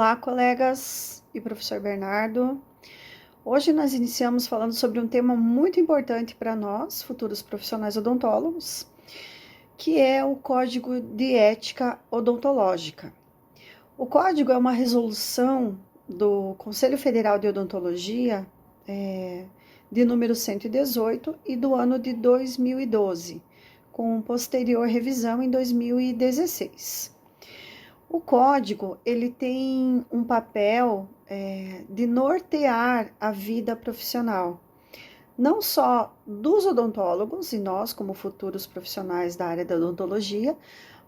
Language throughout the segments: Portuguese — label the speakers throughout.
Speaker 1: Olá, colegas e professor Bernardo. Hoje nós iniciamos falando sobre um tema muito importante para nós, futuros profissionais odontólogos, que é o Código de Ética Odontológica. O código é uma resolução do Conselho Federal de Odontologia, de número 118 e do ano de 2012, com posterior revisão em 2016. O código, ele tem um papel de nortear a vida profissional, não só dos odontólogos e nós como futuros profissionais da área da odontologia,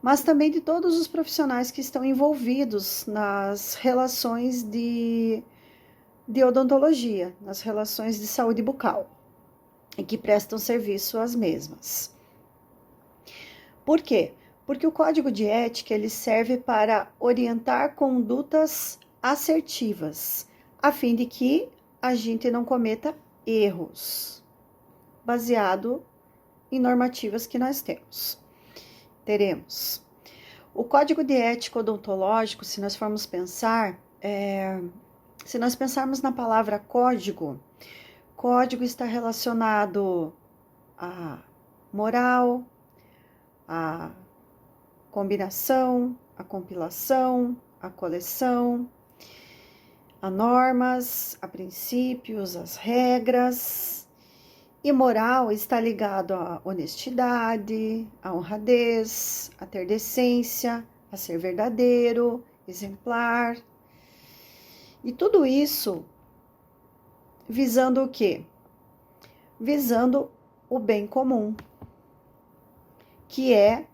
Speaker 1: mas também de todos os profissionais que estão envolvidos nas relações de odontologia, nas relações de saúde bucal, e que prestam serviço às mesmas. Por quê? Porque o código de ética ele serve para orientar condutas assertivas, a fim de que a gente não cometa erros, baseado em normativas que nós teremos. O código de ética odontológico, se nós formos pensar, se nós pensarmos na palavra código, código está relacionado à moral, à combinação, a compilação, a coleção, a normas, a princípios, as regras. E moral está ligado à honestidade, à honradez, a ter decência, a ser verdadeiro, exemplar. E tudo isso visando o quê? Visando o bem comum, que é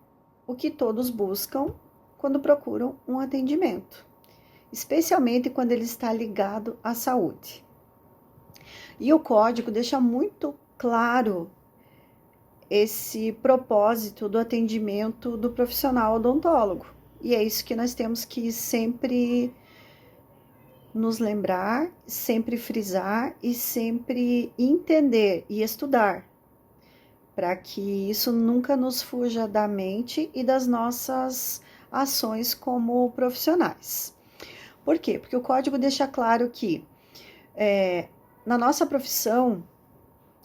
Speaker 1: o que todos buscam quando procuram um atendimento, especialmente quando ele está ligado à saúde. E o código deixa muito claro esse propósito do atendimento do profissional odontólogo. E é isso que nós temos que sempre nos lembrar, sempre frisar e sempre entender e estudar, para que isso nunca nos fuja da mente e das nossas ações como profissionais. Por quê? Porque o código deixa claro que na nossa profissão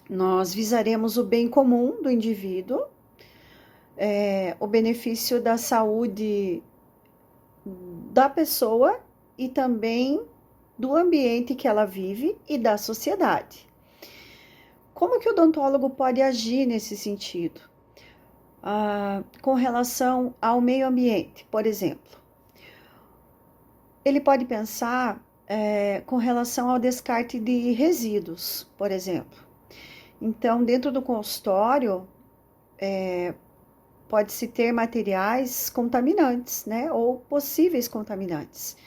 Speaker 1: nós visaremos o bem comum do indivíduo, o benefício da saúde da pessoa e também do ambiente que ela vive e da sociedade. Como que o odontólogo pode agir nesse sentido? Com relação ao meio ambiente, por exemplo. Ele pode pensar com relação ao descarte de resíduos, por exemplo. Então, dentro do consultório, pode-se ter materiais contaminantes, né? Ou possíveis contaminantes.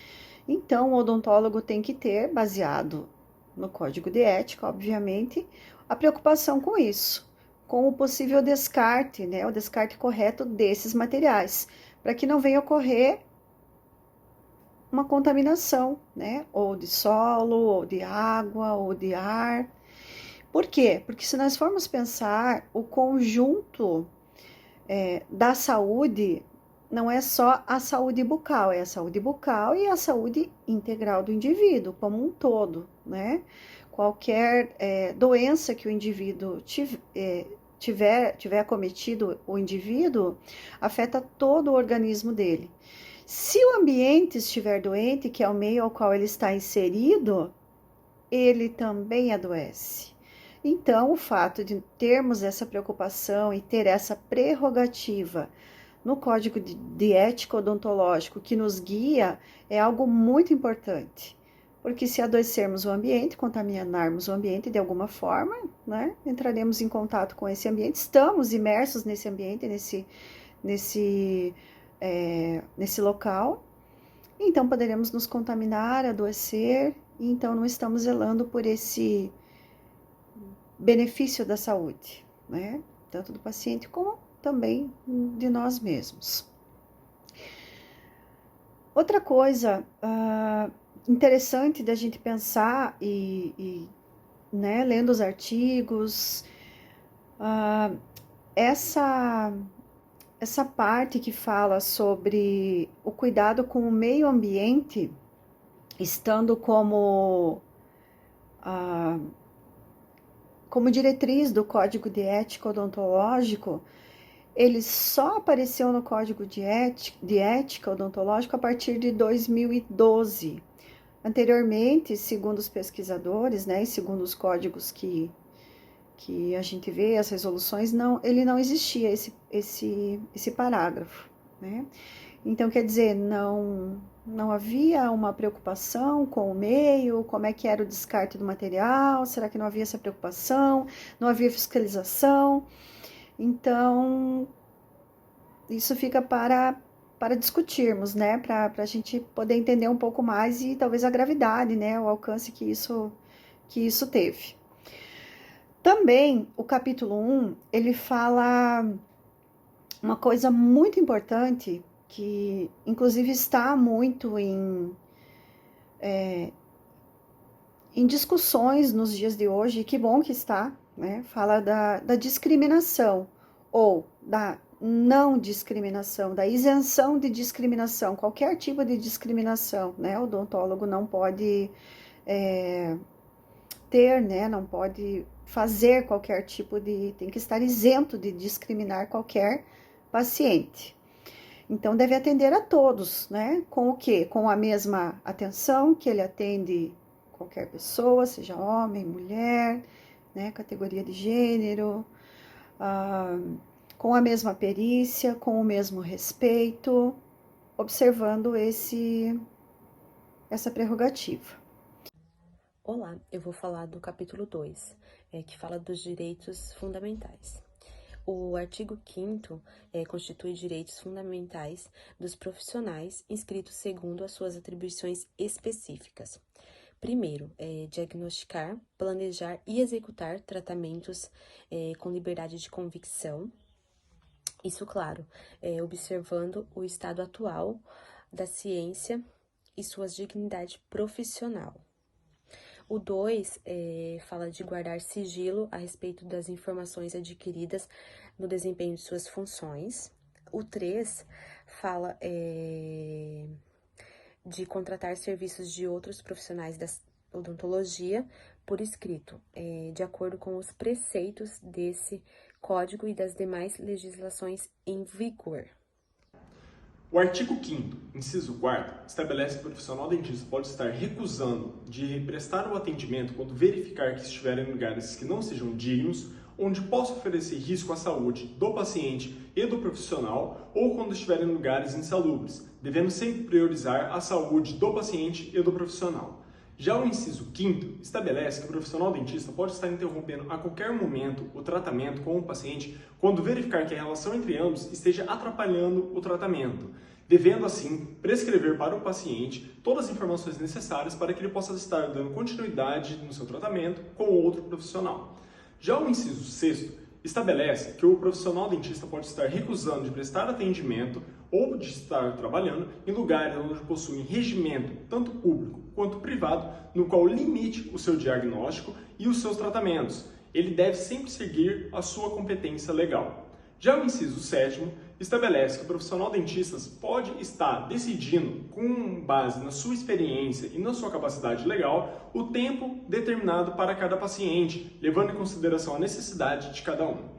Speaker 1: Então, o odontólogo tem que ter, baseado no código de ética, obviamente, a preocupação com isso, com o possível descarte, né, o descarte correto desses materiais, para que não venha ocorrer uma contaminação, né, ou de solo, ou de água, ou de ar. Por quê? Porque se nós formos pensar, o conjunto da saúde não é só a saúde bucal, é a saúde bucal e a saúde integral do indivíduo como um todo, né? Qualquer doença que o indivíduo tiver cometido, o indivíduo, afeta todo o organismo dele. Se o ambiente estiver doente, que é o meio ao qual ele está inserido, ele também adoece. Então, o fato de termos essa preocupação e ter essa prerrogativa no Código de Ética Odontológico que nos guia é algo muito importante. Porque se adoecermos o ambiente, contaminarmos o ambiente de alguma forma, né, entraremos em contato com esse ambiente, estamos imersos nesse ambiente, nesse local, então poderemos nos contaminar, adoecer, e então não estamos zelando por esse benefício da saúde, né, tanto do paciente como também de nós mesmos. Outra coisa interessante da gente pensar né, lendo os artigos, essa parte que fala sobre o cuidado com o meio ambiente, estando como diretriz do Código de Ética Odontológico, ele só apareceu no Código de Ética Odontológico a partir de 2012. Anteriormente, segundo os pesquisadores, né, e segundo os códigos que a gente vê, as resoluções, ele não existia esse parágrafo, né? Então, quer dizer, não havia uma preocupação com o meio, como é que era o descarte do material, será que não havia essa preocupação, não havia fiscalização? Então, isso fica para discutirmos, né, para a gente poder entender um pouco mais e talvez a gravidade, né, o alcance que isso teve. Também, o capítulo 1, ele fala uma coisa muito importante, que inclusive está muito em discussões nos dias de hoje, e que bom que está, né? Fala da discriminação, ou da não discriminação, da isenção de discriminação, qualquer tipo de discriminação, né? O odontólogo não pode ter, né? Não pode fazer qualquer tipo tem que estar isento de discriminar qualquer paciente. Então, deve atender a todos, né? Com o quê? Com a mesma atenção que ele atende qualquer pessoa, seja homem, mulher, né? Categoria de gênero, com a mesma perícia, com o mesmo respeito, observando essa prerrogativa.
Speaker 2: Olá, eu vou falar do capítulo 2, que fala dos direitos fundamentais. O artigo 5º constitui direitos fundamentais dos profissionais inscritos segundo as suas atribuições específicas. Primeiro, diagnosticar, planejar e executar tratamentos com liberdade de convicção. Isso, claro, observando o estado atual da ciência e sua dignidade profissional. O 2 fala de guardar sigilo a respeito das informações adquiridas no desempenho de suas funções. O 3 fala de contratar serviços de outros profissionais da odontologia por escrito, de acordo com os preceitos desse código e das demais legislações em vigor.
Speaker 3: O artigo 5º, inciso 4º, estabelece que o profissional dentista pode estar recusando de prestar o atendimento quando verificar que estiver em lugares que não sejam dignos, onde possa oferecer risco à saúde do paciente e do profissional, ou quando estiver em lugares insalubres, devendo sempre priorizar a saúde do paciente e do profissional. Já o inciso 5º estabelece que o profissional dentista pode estar interrompendo a qualquer momento o tratamento com o paciente quando verificar que a relação entre ambos esteja atrapalhando o tratamento, devendo assim prescrever para o paciente todas as informações necessárias para que ele possa estar dando continuidade no seu tratamento com outro profissional. Já o inciso 6º estabelece que o profissional dentista pode estar recusando de prestar atendimento ou de estar trabalhando em lugares onde possuem regimento, tanto público quanto privado, no qual limite o seu diagnóstico e os seus tratamentos. Ele deve sempre seguir a sua competência legal. Já o inciso 7º estabelece que o profissional dentista pode estar decidindo, com base na sua experiência e na sua capacidade legal, o tempo determinado para cada paciente, levando em consideração a necessidade de cada um.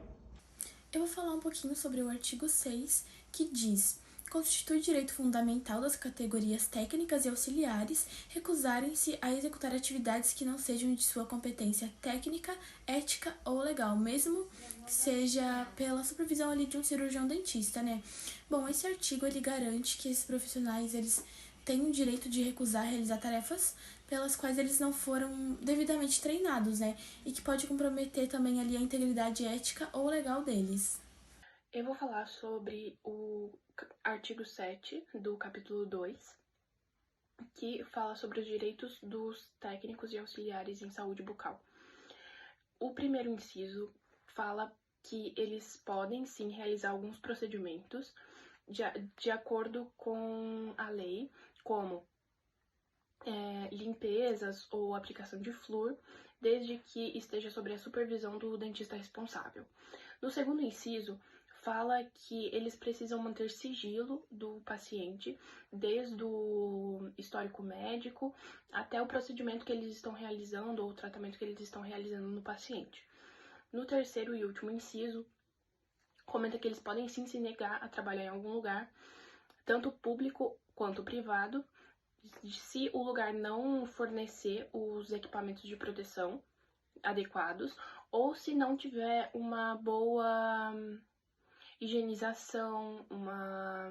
Speaker 4: Eu vou falar um pouquinho sobre o artigo 6, que diz: constitui direito fundamental das categorias técnicas e auxiliares recusarem-se a executar atividades que não sejam de sua competência técnica, ética ou legal, mesmo que seja pela supervisão ali de um cirurgião dentista, né? Bom, esse artigo ele garante que esses profissionais eles têm o direito de recusar realizar tarefas pelas quais eles não foram devidamente treinados, né? E que pode comprometer também ali a integridade ética ou legal deles.
Speaker 5: Eu vou falar sobre o artigo 7 do capítulo 2, que fala sobre os direitos dos técnicos e auxiliares em saúde bucal. O primeiro inciso fala que eles podem sim realizar alguns procedimentos de acordo com a lei, como limpezas ou aplicação de flúor, desde que esteja sob a supervisão do dentista responsável. No segundo inciso, fala que eles precisam manter sigilo do paciente, desde o histórico médico até o procedimento que eles estão realizando ou o tratamento que eles estão realizando no paciente. No terceiro e último inciso, comenta que eles podem sim se negar a trabalhar em algum lugar, tanto público quanto privado, se o lugar não fornecer os equipamentos de proteção adequados ou se não tiver uma boa higienização, uma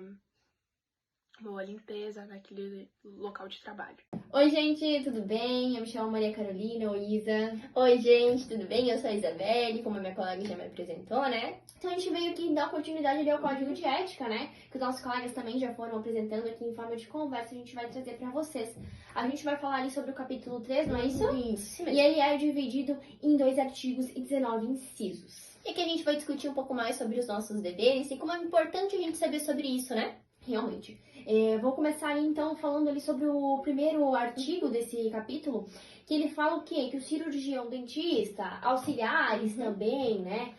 Speaker 5: boa limpeza naquele local de trabalho.
Speaker 6: Oi, gente, tudo bem? Eu me chamo Maria Carolina, ou Isa. Oi, gente, tudo bem? Eu sou a Isabelle, como a minha colega já me apresentou, né? Então a gente veio aqui dar continuidade ali ao código de ética, né? Que os nossos colegas também já foram apresentando aqui em forma de conversa, a gente vai trazer pra vocês. A gente vai falar ali sobre o capítulo 3, não é isso? Isso mesmo. E ele é dividido em 2 artigos e 19 incisos. E aqui a gente vai discutir um pouco mais sobre os nossos deveres e como é importante a gente saber sobre isso, né? Realmente. Vou começar ali, então, falando ali sobre o primeiro artigo desse capítulo, que ele fala o quê? Que o cirurgião dentista, auxiliares também, né,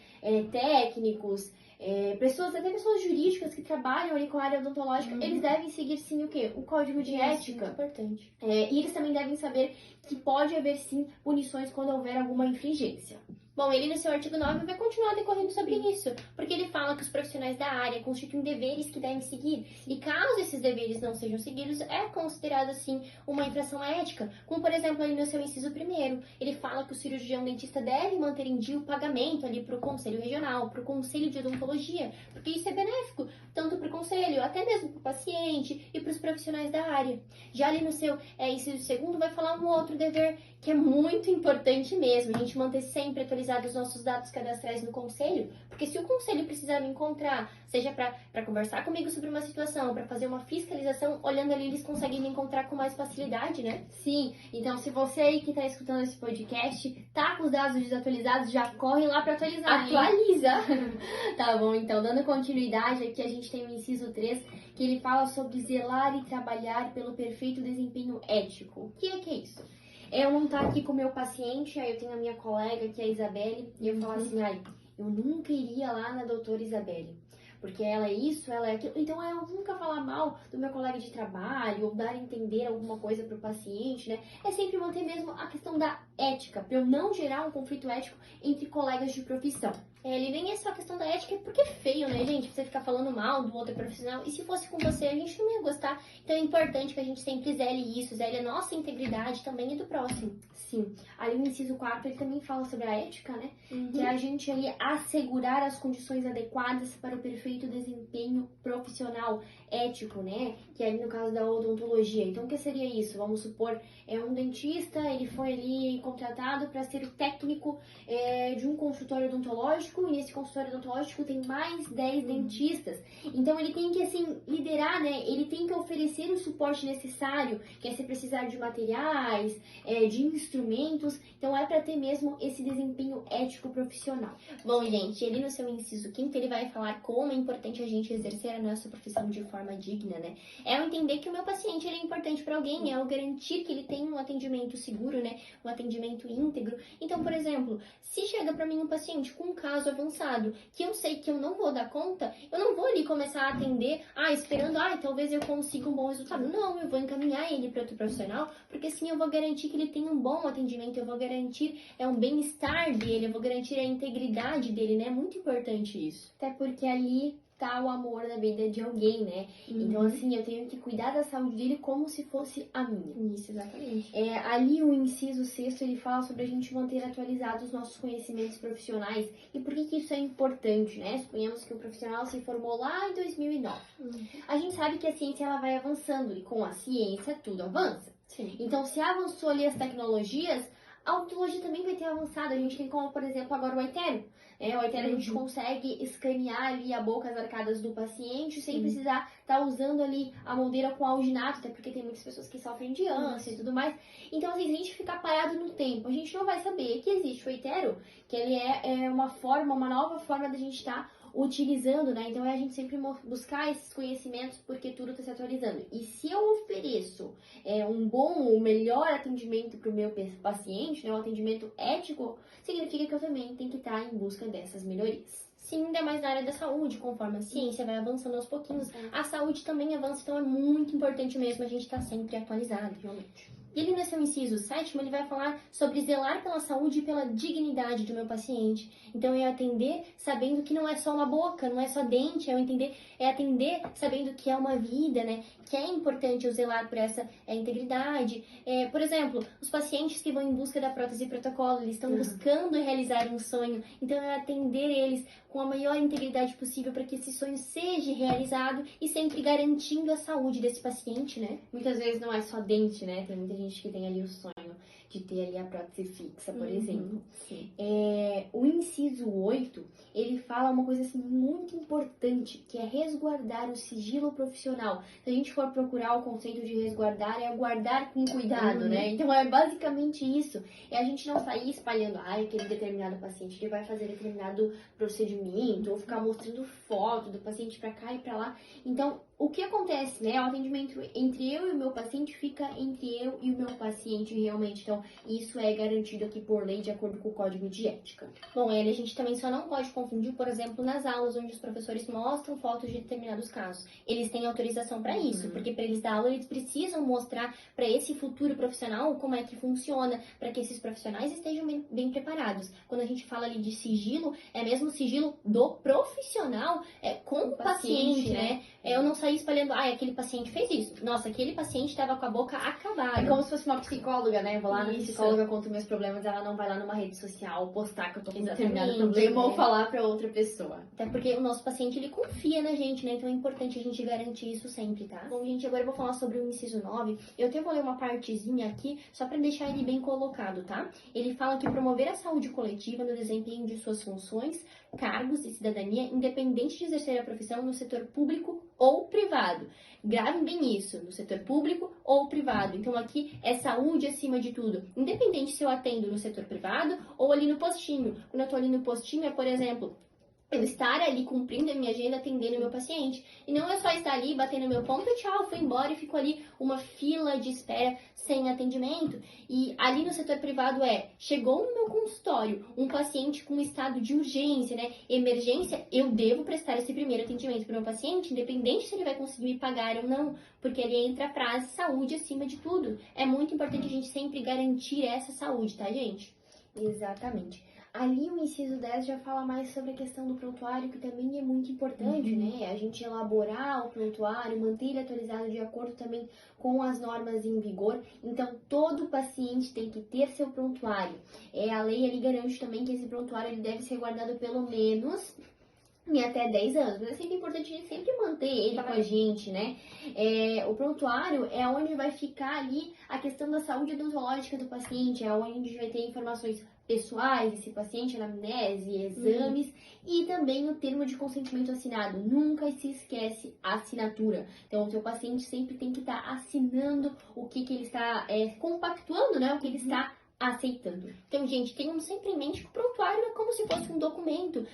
Speaker 6: técnicos, até pessoas jurídicas que trabalham ali com a área odontológica, eles devem seguir sim o quê? O código de ética. Muito importante. E eles também devem saber que pode haver sim punições quando houver alguma infringência. Bom, ele no seu artigo 9 vai continuar decorrendo sobre isso, porque ele fala que os profissionais da área constituem deveres que devem seguir, e caso esses deveres não sejam seguidos, é considerado, assim, uma infração ética, como, por exemplo, ali no seu inciso 1º, ele fala que o cirurgião dentista deve manter em dia o pagamento ali para o Conselho Regional, para o Conselho de Odontologia, porque isso é benéfico, tanto para o Conselho, até mesmo para o paciente e para os profissionais da área. Já ali no seu inciso 2º vai falar um outro dever que é muito importante mesmo, a gente manter sempre atualizado os nossos dados cadastrais no conselho, porque se o conselho precisar me encontrar, seja para conversar comigo sobre uma situação, para fazer uma fiscalização, olhando ali eles conseguem me encontrar com mais facilidade, né? Sim, então se você aí que está escutando esse podcast tá com os dados desatualizados, já corre lá para atualizar. Atualiza! Tá bom, então dando continuidade aqui a gente tem o inciso 3, que ele fala sobre zelar e trabalhar pelo perfeito desempenho ético. O que é isso? Eu não estar aqui com o meu paciente, aí eu tenho a minha colega, que é a Isabelle, e eu falo assim, eu nunca iria lá na doutora Isabelle, porque ela é isso, ela é aquilo. Então eu nunca falar mal do meu colega de trabalho, ou dar a entender alguma coisa pro paciente, né? É sempre manter mesmo a questão da ética, para eu não gerar um conflito ético entre colegas de profissão. Ele nem é só a questão da ética, porque é feio, né, gente? Você ficar falando mal do outro profissional. E se fosse com você, a gente não ia gostar. Então é importante que a gente sempre zele isso, zele a nossa integridade também e do próximo. Sim. Ali no inciso 4, ele também fala sobre a ética, né? Que é a gente ali assegurar as condições adequadas para o perfeito desempenho profissional ético, né? Que é ali no caso da odontologia. Então, o que seria isso? Vamos supor, um dentista, ele foi ali contratado para ser o técnico de um consultório odontológico, e nesse consultório odontológico tem mais 10 dentistas. Então ele tem que, assim, liderar, né? Ele tem que oferecer o suporte necessário, que é se precisar de materiais, de instrumentos. Então é para ter mesmo esse desempenho ético profissional. Bom, gente, ele no seu inciso 5º, ele vai falar como é importante a gente exercer a nossa profissão de forma digna, né? É eu entender que o meu paciente, ele é importante para alguém, é eu garantir que ele tem um atendimento seguro, né? Um atendimento íntegro. Então, por exemplo, se chega para mim um paciente com um caso avançado, que eu sei que eu não vou dar conta, eu não vou ali começar a atender, esperando, talvez eu consiga um bom resultado. Não, eu vou encaminhar ele para outro profissional, porque assim eu vou garantir que ele tenha um bom atendimento, eu vou garantir um bem-estar dele, eu vou garantir a integridade dele, né? É muito importante isso. Até porque ali tá o amor da vida de alguém, né? Então, assim, eu tenho que cuidar da saúde dele como se fosse a minha. Isso, exatamente. Ali o inciso 6º, ele fala sobre a gente manter atualizados os nossos conhecimentos profissionais. E por que isso é importante, né? Suponhamos que o profissional se formou lá em 2009. A gente sabe que a ciência, ela vai avançando, e com a ciência tudo avança. Sim. Então, se avançou ali as tecnologias, a odontologia também vai ter avançado. A gente tem como, por exemplo, agora o iTero. O iTero a gente consegue escanear ali a boca, as arcadas do paciente, sem precisar estar usando ali a moldeira com alginato, até porque tem muitas pessoas que sofrem de ânsia e tudo mais. Então, assim, se a gente ficar parado no tempo, a gente não vai saber que existe o iTero, que ele é uma nova forma da gente estar utilizando, né? Então é a gente sempre buscar esses conhecimentos, porque tudo está se atualizando. E se eu ofereço o melhor atendimento para o meu paciente, né? Um atendimento ético, significa que eu também tenho que estar em busca dessas melhorias. Sim, ainda mais na área da saúde, conforme a ciência vai avançando aos pouquinhos. A saúde também avança, então é muito importante mesmo a gente estar sempre atualizado, realmente. E ali no seu inciso 7º, ele vai falar sobre zelar pela saúde e pela dignidade do meu paciente. Então, é atender sabendo que não é só uma boca, não é só dente, é atender sabendo que é uma vida, né? Que é importante eu zelar por essa integridade. Por exemplo, os pacientes que vão em busca da prótese protocolo, eles estão buscando realizar um sonho. Então, é atender eles com a maior integridade possível para que esse sonho seja realizado e sempre garantindo a saúde desse paciente, né?
Speaker 2: Muitas vezes não é só dente, né? Tem muita gente que tem ali o sonho de ter ali a prótese fixa, por exemplo.
Speaker 6: Sim.
Speaker 2: O inciso 8, ele fala uma coisa assim muito importante, que é resguardar o sigilo profissional. Se a gente for procurar o conceito de resguardar, é guardar com cuidado, né? Então é basicamente isso. É a gente não sair espalhando, aquele determinado paciente que vai fazer determinado procedimento, ou ficar mostrando foto do paciente pra cá e pra lá. Então, o que acontece, né? O atendimento entre eu e o meu paciente fica entre eu e o meu paciente realmente. Então, isso é garantido aqui por lei, de acordo com o Código de Ética. Bom, a gente também só não pode confundir, por exemplo, nas aulas onde os professores mostram fotos de determinados casos. Eles têm autorização para isso, porque para eles dar aula, eles precisam mostrar para esse futuro profissional como é que funciona, para que esses profissionais estejam bem preparados. Quando a gente fala ali de sigilo, é mesmo o sigilo do profissional com o paciente, né? Eu não saí espalhando, aquele paciente fez isso. Nossa, aquele paciente estava com a boca acabada.
Speaker 6: É como se fosse uma psicóloga, né? Vou lá na
Speaker 2: Isso.
Speaker 6: psicóloga, conto meus problemas, ela não vai lá numa rede social postar que eu tô com
Speaker 2: Exatamente,
Speaker 6: determinado problema
Speaker 2: né?
Speaker 6: ou falar pra outra pessoa.
Speaker 2: Até porque o nosso paciente, ele confia na gente, né? Então é importante a gente garantir isso sempre, tá? Bom, gente, agora eu vou falar sobre o inciso 9. Eu até vou ler uma partezinha aqui, só pra deixar ele bem colocado, tá? Ele fala que promover a saúde coletiva no desempenho de suas funções, cargos e cidadania, independente de exercer a profissão no setor público ou privado. Gravem bem isso, no setor público ou privado. Então aqui é saúde acima de tudo. Independente se eu atendo no setor privado ou ali no postinho. Quando eu tô ali no postinho, por exemplo, eu estar ali cumprindo a minha agenda, atendendo o meu paciente. E não é só estar ali, batendo meu ponto e tchau, fui embora e fico ali uma fila de espera sem atendimento. E ali no setor privado chegou no meu consultório um paciente com estado de urgência, né? Emergência, eu devo prestar esse primeiro atendimento para o meu paciente, independente se ele vai conseguir me pagar ou não, porque ali entra a frase saúde acima de tudo. É muito importante a gente sempre garantir essa saúde, tá, gente?
Speaker 6: Exatamente. Ali o inciso 10 já fala mais sobre a questão do prontuário, que também é muito importante, né? A gente elaborar o prontuário, manter ele atualizado de acordo também com as normas em vigor. Então, todo paciente tem que ter seu prontuário. A lei ali garante também que esse prontuário ele deve ser guardado pelo menos em até 10 anos. Mas é sempre importante a gente sempre manter ele com a gente, né? O prontuário é onde vai ficar ali a questão da saúde odontológica do paciente, é onde a gente vai ter informações pessoais desse paciente, anamnese, exames e também o termo de consentimento assinado. Nunca se esquece a assinatura. Então, o seu paciente sempre tem que estar assinando o que ele está compactuando, né? O que ele está aceitando. Então, gente, tenham sempre em mente que o prontuário é como se fosse um documento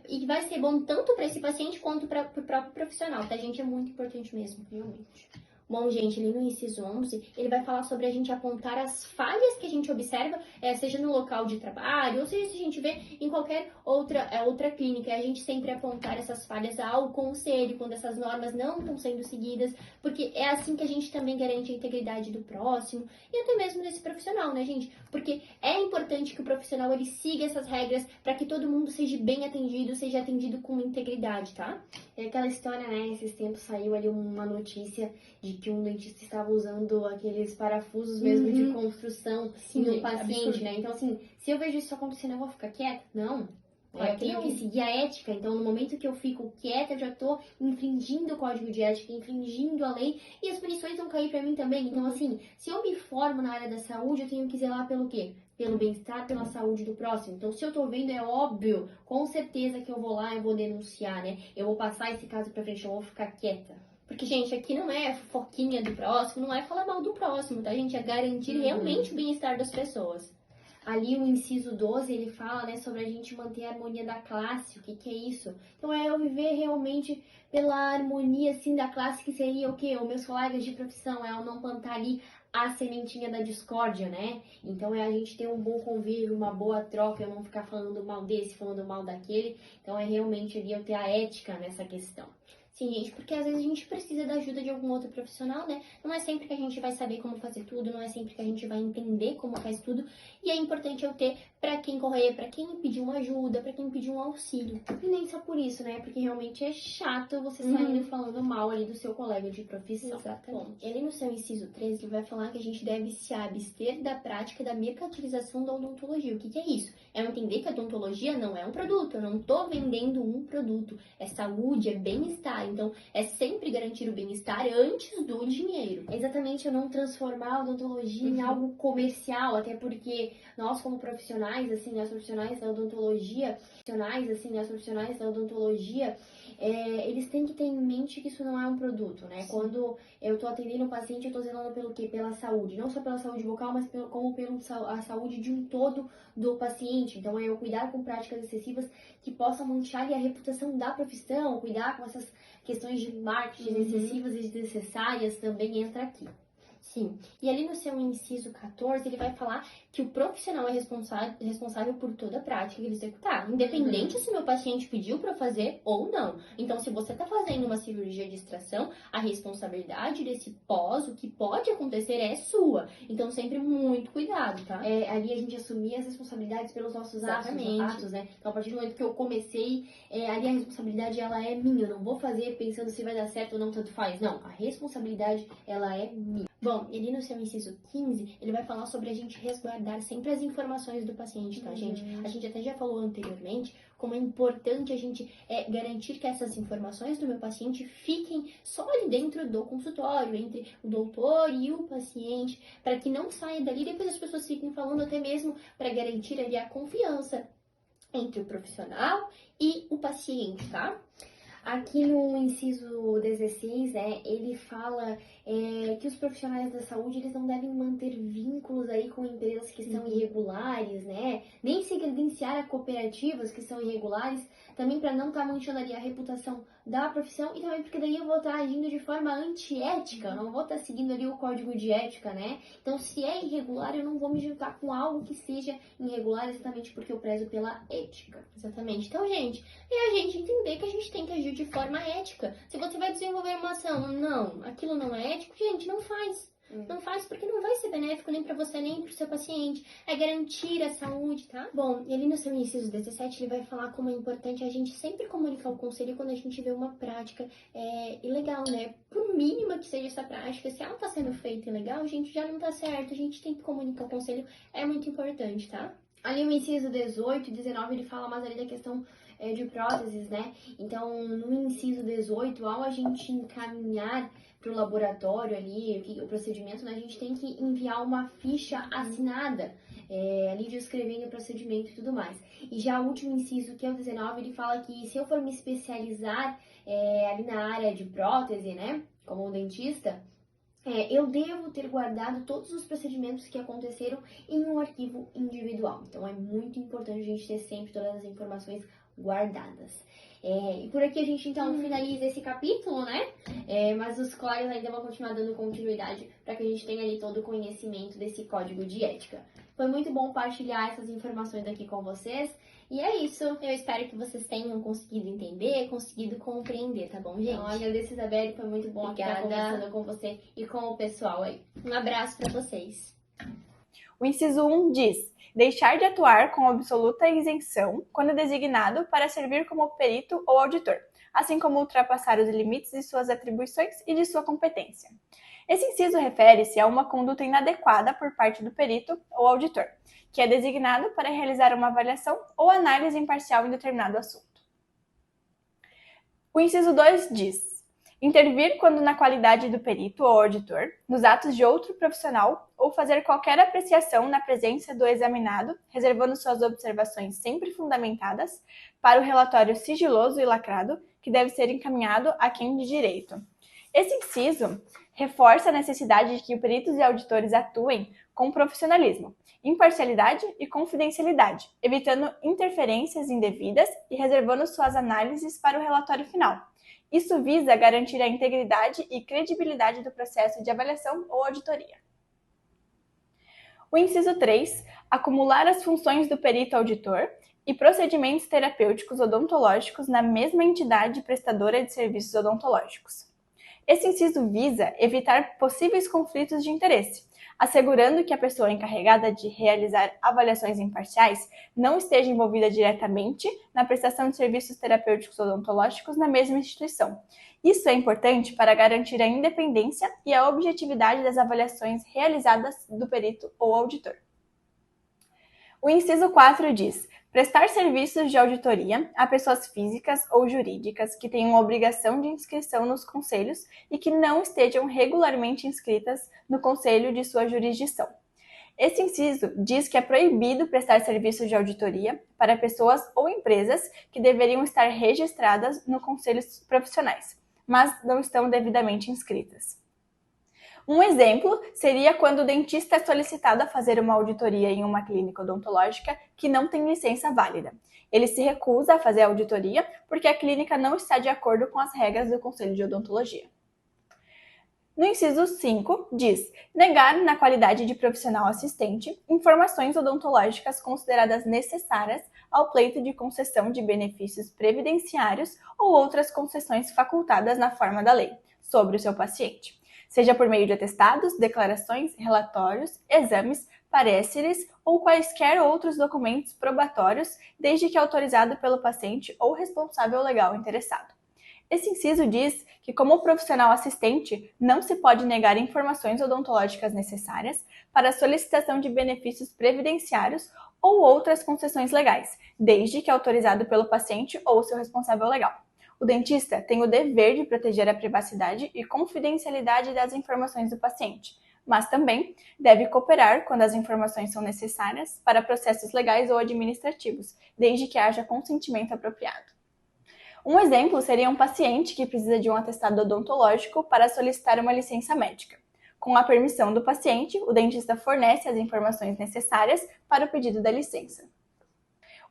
Speaker 6: e vai ser bom tanto para esse paciente quanto para o próprio profissional, tá, gente? É muito importante mesmo, realmente. Bom, gente, ali no inciso 11, ele vai falar sobre a gente apontar as falhas que a gente observa, seja no local de trabalho, ou seja, se a gente vê em qualquer outra clínica, a gente sempre apontar essas falhas ao conselho, quando essas normas não estão sendo seguidas, porque é assim que a gente também garante a integridade do próximo, e até mesmo desse profissional, né, gente? Porque é importante que o profissional, ele siga essas regras para que todo mundo seja bem atendido, seja atendido com integridade, tá? É aquela história, né, esses tempos saiu ali uma notícia de que um dentista estava usando aqueles parafusos mesmo de construção em um paciente,
Speaker 2: absurdo,
Speaker 6: né? Então, assim, se eu vejo isso acontecendo, eu vou ficar quieta? Não. Eu tenho que seguir a ética. Então, no momento que eu fico quieta, eu já tô infringindo o código de ética, infringindo a lei, e as punições vão cair pra mim também. Então, assim, se eu me formo na área da saúde, eu tenho que zelar pelo quê? Pelo bem-estar, pela saúde do próximo. Então, se eu tô vendo, é óbvio, com certeza que eu vou lá e vou denunciar, né? Eu vou passar esse caso pra frente, eu vou ficar quieta.
Speaker 2: Porque, gente, aqui não é fofoquinha do próximo, não é falar mal do próximo, tá, gente? É garantir realmente o bem-estar das pessoas.
Speaker 6: Ali o inciso 12, ele fala, né, sobre a gente manter a harmonia da classe. O que é isso? Então, é eu viver realmente pela harmonia, assim, da classe, que seria o quê? Os meus colegas de profissão, eu não plantar ali a sementinha da discórdia, né? Então é a gente ter um bom convívio, uma boa troca, eu não ficar falando mal desse, falando mal daquele. Então é realmente ali eu ter a ética nessa questão. Sim, gente, porque às vezes a gente precisa da ajuda de algum outro profissional, né? Não é sempre que a gente vai saber como fazer tudo, não é sempre que a gente vai entender como faz tudo. E é importante eu ter pra quem correr, pra quem pedir uma ajuda, pra quem pedir um auxílio. E nem só por isso, né? Porque realmente é chato você saindo falando mal ali do seu colega de profissão.
Speaker 2: Exatamente.
Speaker 6: Bom, ele no seu inciso 13, ele vai falar que a gente deve se abster da prática da mercantilização da odontologia. O que é isso? É entender que a odontologia não é um produto, eu não tô vendendo um produto. É saúde, é bem-estar. Então, é sempre garantir o bem-estar antes do dinheiro. É exatamente eu não transformar a odontologia em algo comercial, até porque nós como profissionais, assim, nós profissionais da odontologia, eles têm que ter em mente que isso não é um produto, né? Sim. Quando eu tô atendendo um paciente, eu tô zelando pelo quê? Pela saúde. Não só pela saúde bucal, mas como pela saúde de um todo do paciente. Então, é eu cuidar com práticas excessivas que possam manchar a reputação da profissão, cuidar com essas questões de marketing excessivas e desnecessárias também entra aqui. Sim. E ali no seu inciso 14, ele vai falar que o profissional é responsável por toda a prática que ele executar, independente se meu paciente pediu para fazer ou não. Então, se você está fazendo uma cirurgia de extração, a responsabilidade desse pós, o que pode acontecer é sua. Então, sempre muito cuidado, tá? Ali a gente assumir as responsabilidades pelos nossos atos, né? Então, a partir do momento que eu comecei, ali a responsabilidade, ela é minha. Eu não vou fazer pensando se vai dar certo ou não, tanto faz. Não, a responsabilidade, ela é minha. Bom, ele no seu inciso 15, ele vai falar sobre a gente resguardar sempre as informações do paciente, tá, gente? A gente até já falou anteriormente como é importante a gente garantir que essas informações do meu paciente fiquem só ali dentro do consultório, entre o doutor e o paciente, para que não saia dali e depois as pessoas fiquem falando, até mesmo para garantir ali a confiança entre o profissional e o paciente, tá? Aqui no inciso 16, ele fala que os profissionais da saúde, eles não devem manter vínculos aí com empresas que são irregulares, né? Nem se credenciar a cooperativas que são irregulares, também para não estar manchando ali a reputação da profissão e também porque daí eu vou estar agindo de forma antiética, não vou estar seguindo ali o código de ética, né? Então, se é irregular, eu não vou me juntar com algo que seja irregular exatamente porque eu prezo pela ética. Exatamente. Então, gente, é a gente entender que a gente tem que agir de forma ética. Se você vai desenvolver uma ação, não, aquilo não é ético, gente, não faz. Não faz porque não vai ser benéfico nem para você, nem para o seu paciente. É garantir a saúde, tá? Bom, e ali no seu inciso 17, ele vai falar como é importante a gente sempre comunicar o conselho quando a gente vê uma prática ilegal, né? Por mínima que seja essa prática, se ela tá sendo feita ilegal, a gente já não tá certo. A gente tem que comunicar o conselho, é muito importante, tá? Ali o inciso 18 e 19, ele fala mais ali da questão de próteses, né? Então, no inciso 18, ao a gente encaminhar para o laboratório ali, o procedimento, né, a gente tem que enviar uma ficha assinada, ali descrevendo o procedimento e tudo mais. E já o último inciso, que é o 19, ele fala que se eu for me especializar ali na área de prótese, né, como um dentista, eu devo ter guardado todos os procedimentos que aconteceram em um arquivo individual. Então, é muito importante a gente ter sempre todas as informações guardadas. E por aqui a gente então finaliza esse capítulo, né? Mas os colegas ainda vão continuar dando continuidade para que a gente tenha ali todo o conhecimento desse código de ética. Foi muito bom partilhar essas informações aqui com vocês. E é isso. Eu espero que vocês tenham conseguido entender, conseguido compreender, tá bom, gente? Então, agradeço, Isabelle. Foi muito bom estar conversando com você e com o pessoal aí. Um abraço para vocês.
Speaker 7: O inciso 1 diz: deixar de atuar com absoluta isenção quando designado para servir como perito ou auditor, assim como ultrapassar os limites de suas atribuições e de sua competência. Esse inciso refere-se a uma conduta inadequada por parte do perito ou auditor, que é designado para realizar uma avaliação ou análise imparcial em determinado assunto. O inciso 2 diz: intervir quando na qualidade do perito ou auditor, nos atos de outro profissional, ou fazer qualquer apreciação na presença do examinado, reservando suas observações sempre fundamentadas, para o relatório sigiloso e lacrado, que deve ser encaminhado a quem de direito. Esse inciso reforça a necessidade de que peritos e auditores atuem com profissionalismo, imparcialidade e confidencialidade, evitando interferências indevidas e reservando suas análises para o relatório final. Isso visa garantir a integridade e credibilidade do processo de avaliação ou auditoria. O inciso 3, acumular as funções do perito auditor e procedimentos terapêuticos odontológicos na mesma entidade prestadora de serviços odontológicos. Esse inciso visa evitar possíveis conflitos de interesse, assegurando que a pessoa encarregada de realizar avaliações imparciais não esteja envolvida diretamente na prestação de serviços terapêuticos odontológicos na mesma instituição. Isso é importante para garantir a independência e a objetividade das avaliações realizadas do perito ou auditor. O inciso 4 diz: prestar serviços de auditoria a pessoas físicas ou jurídicas que tenham obrigação de inscrição nos conselhos e que não estejam regularmente inscritas no conselho de sua jurisdição. Esse inciso diz que é proibido prestar serviços de auditoria para pessoas ou empresas que deveriam estar registradas no conselhos profissionais, mas não estão devidamente inscritas. Um exemplo seria quando o dentista é solicitado a fazer uma auditoria em uma clínica odontológica que não tem licença válida. Ele se recusa a fazer a auditoria porque a clínica não está de acordo com as regras do Conselho de Odontologia. No inciso 5, diz: negar, na qualidade de profissional assistente, informações odontológicas consideradas necessárias ao pleito de concessão de benefícios previdenciários ou outras concessões facultadas na forma da lei sobre o seu paciente, seja por meio de atestados, declarações, relatórios, exames, pareceres ou quaisquer outros documentos probatórios, desde que autorizado pelo paciente ou responsável legal interessado. Esse inciso diz que, como profissional assistente, não se pode negar informações odontológicas necessárias para a solicitação de benefícios previdenciários ou outras concessões legais, desde que autorizado pelo paciente ou seu responsável legal. O dentista tem o dever de proteger a privacidade e confidencialidade das informações do paciente, mas também deve cooperar quando as informações são necessárias para processos legais ou administrativos, desde que haja consentimento apropriado. Um exemplo seria um paciente que precisa de um atestado odontológico para solicitar uma licença médica. Com a permissão do paciente, o dentista fornece as informações necessárias para o pedido da licença.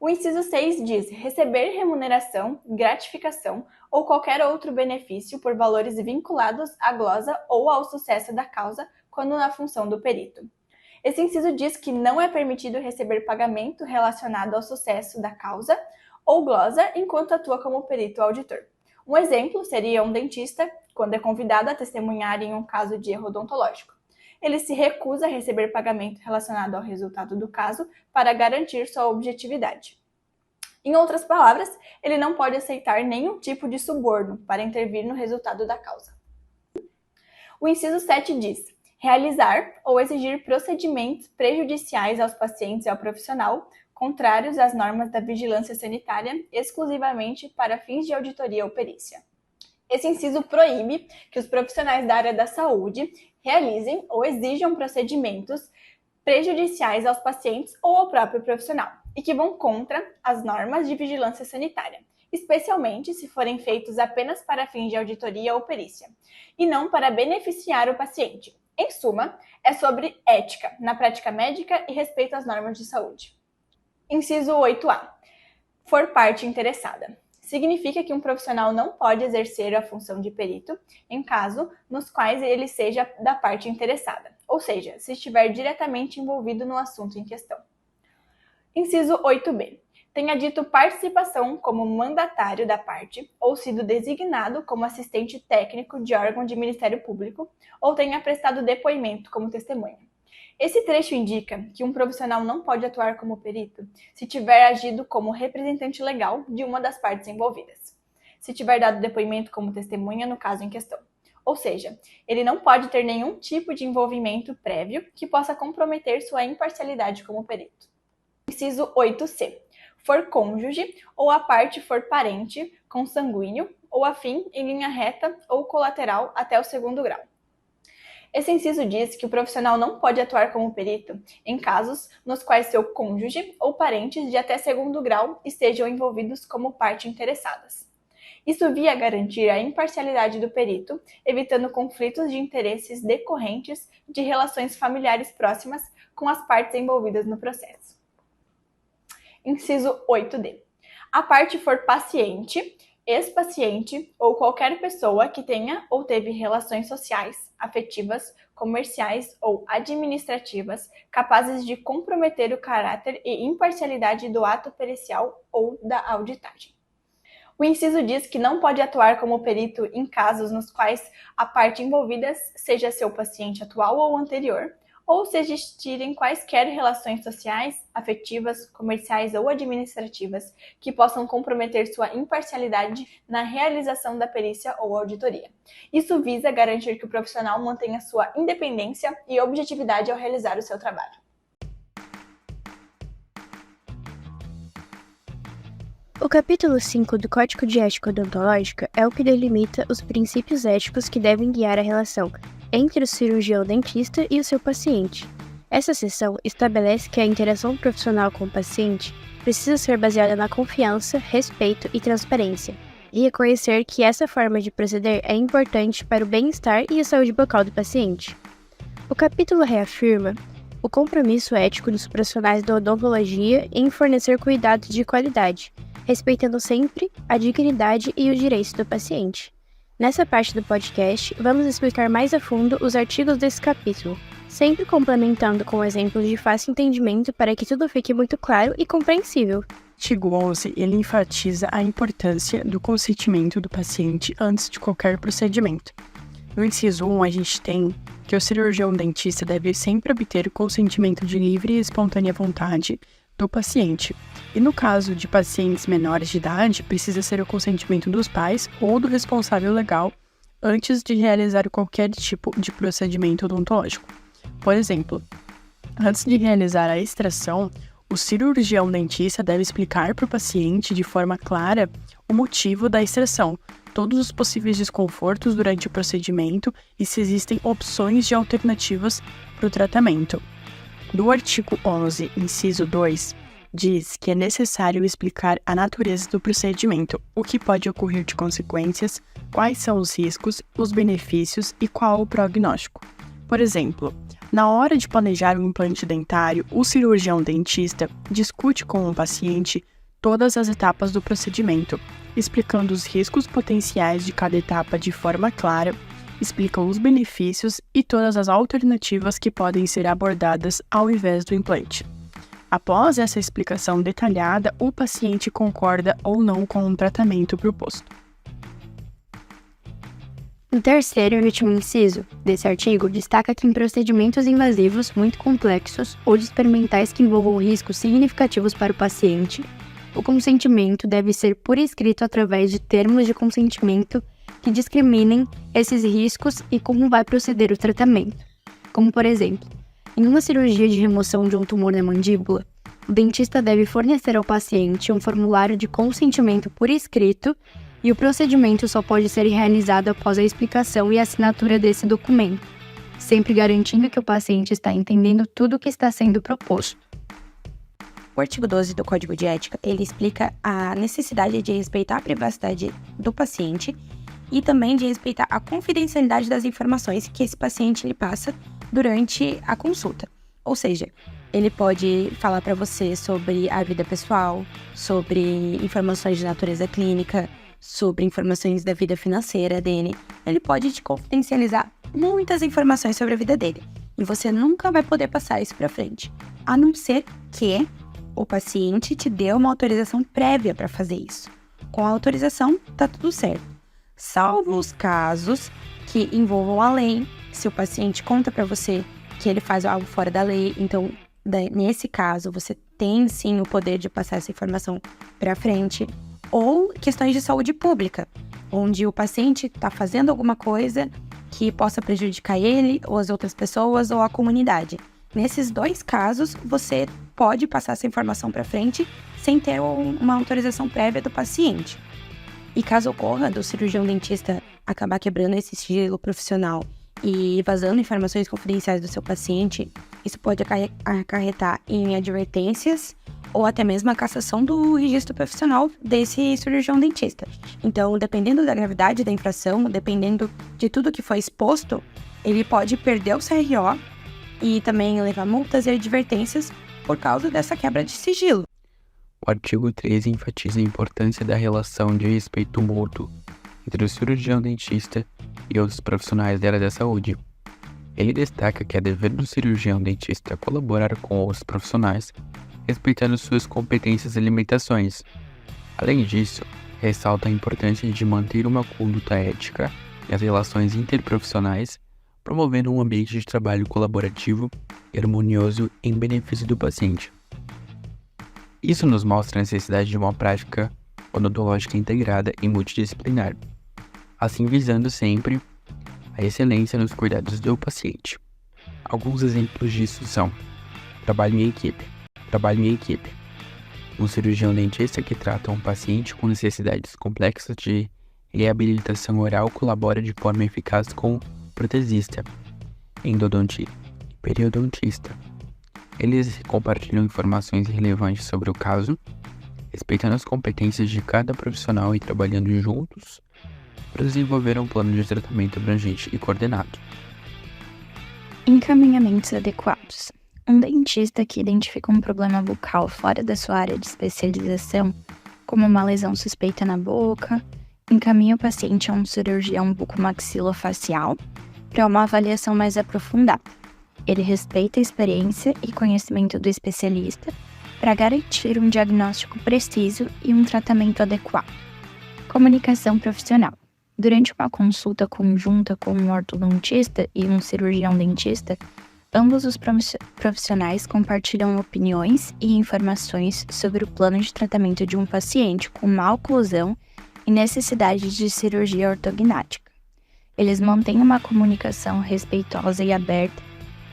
Speaker 7: O inciso 6 diz: receber remuneração, gratificação ou qualquer outro benefício por valores vinculados à glosa ou ao sucesso da causa quando na função do perito. Esse inciso diz que não é permitido receber pagamento relacionado ao sucesso da causa ou glosa enquanto atua como perito auditor. Um exemplo seria um dentista quando é convidado a testemunhar em um caso de erro odontológico. Ele se recusa a receber pagamento relacionado ao resultado do caso para garantir sua objetividade. Em outras palavras, ele não pode aceitar nenhum tipo de suborno para intervir no resultado da causa. O inciso 7 diz: realizar ou exigir procedimentos prejudiciais aos pacientes e ao profissional, contrários às normas da vigilância sanitária, exclusivamente para fins de auditoria ou perícia. Esse inciso proíbe que os profissionais da área da saúde realizem ou exijam procedimentos prejudiciais aos pacientes ou ao próprio profissional e que vão contra as normas de vigilância sanitária, especialmente se forem feitos apenas para fins de auditoria ou perícia, e não para beneficiar o paciente. Em suma, é sobre ética na prática médica e respeito às normas de saúde. Inciso 8A. For parte interessada. Significa que um profissional não pode exercer a função de perito em casos nos quais ele seja da parte interessada, ou seja, se estiver diretamente envolvido no assunto em questão. Inciso 8B. Tenha dito participação como mandatário da parte ou sido designado como assistente técnico de órgão de Ministério Público ou tenha prestado depoimento como testemunha. Esse trecho indica que um profissional não pode atuar como perito se tiver agido como representante legal de uma das partes envolvidas, se tiver dado depoimento como testemunha no caso em questão. Ou seja, ele não pode ter nenhum tipo de envolvimento prévio que possa comprometer sua imparcialidade como perito. Inciso 8C. For cônjuge ou a parte for parente, consanguíneo ou afim em linha reta ou colateral até o 2º grau. Esse inciso diz que o profissional não pode atuar como perito em casos nos quais seu cônjuge ou parentes de até 2º grau estejam envolvidos como parte interessadas. Isso via garantir a imparcialidade do perito, evitando conflitos de interesses decorrentes de relações familiares próximas com as partes envolvidas no processo. Inciso 8D. A parte for paciente ex-paciente ou qualquer pessoa que tenha ou teve relações sociais, afetivas, comerciais ou administrativas capazes de comprometer o caráter e imparcialidade do ato pericial ou da auditagem. O inciso diz que não pode atuar como perito em casos nos quais a parte envolvida seja seu paciente atual ou anterior, ou se existirem quaisquer relações sociais, afetivas, comerciais ou administrativas que possam comprometer sua imparcialidade na realização da perícia ou auditoria. Isso visa garantir que o profissional mantenha sua independência e objetividade ao realizar o seu trabalho.
Speaker 8: O capítulo 5 do Código de Ética Odontológica é o que delimita os princípios éticos que devem guiar a relação entre o cirurgião dentista e o seu paciente. Essa seção estabelece que a interação profissional com o paciente precisa ser baseada na confiança, respeito e transparência, e reconhecer que essa forma de proceder é importante para o bem-estar e a saúde bucal do paciente. O capítulo reafirma o compromisso ético dos profissionais da odontologia em fornecer cuidados de qualidade, respeitando sempre a dignidade e os direitos do paciente. Nessa parte do podcast, vamos explicar mais a fundo os artigos desse capítulo, sempre complementando com exemplos de fácil entendimento para que tudo fique muito claro e compreensível.
Speaker 9: O artigo 11, ele enfatiza a importância do consentimento do paciente antes de qualquer procedimento. No inciso 1, a gente tem que o cirurgião dentista deve sempre obter o consentimento de livre e espontânea vontade do paciente. E no caso de pacientes menores de idade, precisa ser o consentimento dos pais ou do responsável legal antes de realizar qualquer tipo de procedimento odontológico. Por exemplo, antes de realizar a extração, o cirurgião dentista deve explicar para o paciente de forma clara o motivo da extração, todos os possíveis desconfortos durante o procedimento e se existem opções de alternativas para o tratamento. No artigo 11, inciso 2, diz que é necessário explicar a natureza do procedimento, o que pode ocorrer de consequências, quais são os riscos, os benefícios e qual o prognóstico. Por exemplo, na hora de planejar um implante dentário, o cirurgião dentista discute com o paciente todas as etapas do procedimento, explicando os riscos potenciais de cada etapa de forma clara, explica os benefícios e todas as alternativas que podem ser abordadas ao invés do implante. Após essa explicação detalhada, o paciente concorda ou não com o tratamento proposto.
Speaker 8: O terceiro e último inciso desse artigo destaca que em procedimentos invasivos muito complexos ou de experimentais que envolvam riscos significativos para o paciente, o consentimento deve ser por escrito através de termos de consentimento que discriminem esses riscos e como vai proceder o tratamento. Como, por exemplo, em uma cirurgia de remoção de um tumor na mandíbula, o dentista deve fornecer ao paciente um formulário de consentimento por escrito e o procedimento só pode ser realizado após a explicação e assinatura desse documento, sempre garantindo que o paciente está entendendo tudo o que está sendo proposto.
Speaker 10: O artigo 12 do Código de Ética, ele explica a necessidade de respeitar a privacidade do paciente e também de respeitar a confidencialidade das informações que esse paciente lhe passa durante a consulta. Ou seja, ele pode falar para você sobre a vida pessoal, sobre informações de natureza clínica, sobre informações da vida financeira dele. Ele pode te confidencializar muitas informações sobre a vida dele. E você nunca vai poder passar isso para frente, a não ser que o paciente te dê uma autorização prévia para fazer isso. Com a autorização, tá tudo certo. Salvo os casos que envolvam a lei, se o paciente conta para você que ele faz algo fora da lei, então, nesse caso, você tem sim o poder de passar essa informação para frente. Ou questões de saúde pública, onde o paciente está fazendo alguma coisa que possa prejudicar ele, ou as outras pessoas, ou a comunidade. Nesses dois casos, você pode passar essa informação para frente sem ter uma autorização prévia do paciente. E caso ocorra do cirurgião dentista acabar quebrando esse sigilo profissional e vazando informações confidenciais do seu paciente, isso pode acarretar em advertências ou até mesmo a cassação do registro profissional desse cirurgião dentista. Então, dependendo da gravidade da infração, dependendo de tudo que foi exposto, ele pode perder o CRO e também levar multas e advertências por causa dessa quebra de sigilo.
Speaker 9: O O artigo 13 enfatiza a importância da relação de respeito mútuo entre o cirurgião dentista e outros profissionais da área da saúde. Ele destaca que é dever do cirurgião dentista colaborar com outros profissionais, respeitando suas competências e limitações. Além disso, ressalta a importância de manter uma conduta ética nas relações interprofissionais, promovendo um ambiente de trabalho colaborativo e harmonioso em benefício do paciente. Isso nos mostra a necessidade de uma prática odontológica integrada e multidisciplinar, assim visando sempre a excelência nos cuidados do paciente. Alguns exemplos disso são trabalho em equipe, um cirurgião dentista que trata um paciente com necessidades complexas de reabilitação oral colabora de forma eficaz com o protesista, endodontista e periodontista. Eles compartilham informações relevantes sobre o caso, respeitando as competências de cada profissional e trabalhando juntos para desenvolver um plano de tratamento abrangente e coordenado.
Speaker 8: Encaminhamentos adequados. Um dentista que identifica um problema bucal fora da sua área de especialização, como uma lesão suspeita na boca, encaminha o paciente a um cirurgião bucomaxilofacial para uma avaliação mais aprofundada. Ele respeita a experiência e conhecimento do especialista para garantir um diagnóstico preciso e um tratamento adequado. Comunicação profissional. Durante uma consulta conjunta com um ortodontista e um cirurgião dentista, ambos os profissionais compartilham opiniões e informações sobre o plano de tratamento de um paciente com má oclusão e necessidade de cirurgia ortognática. Eles mantêm uma comunicação respeitosa e aberta,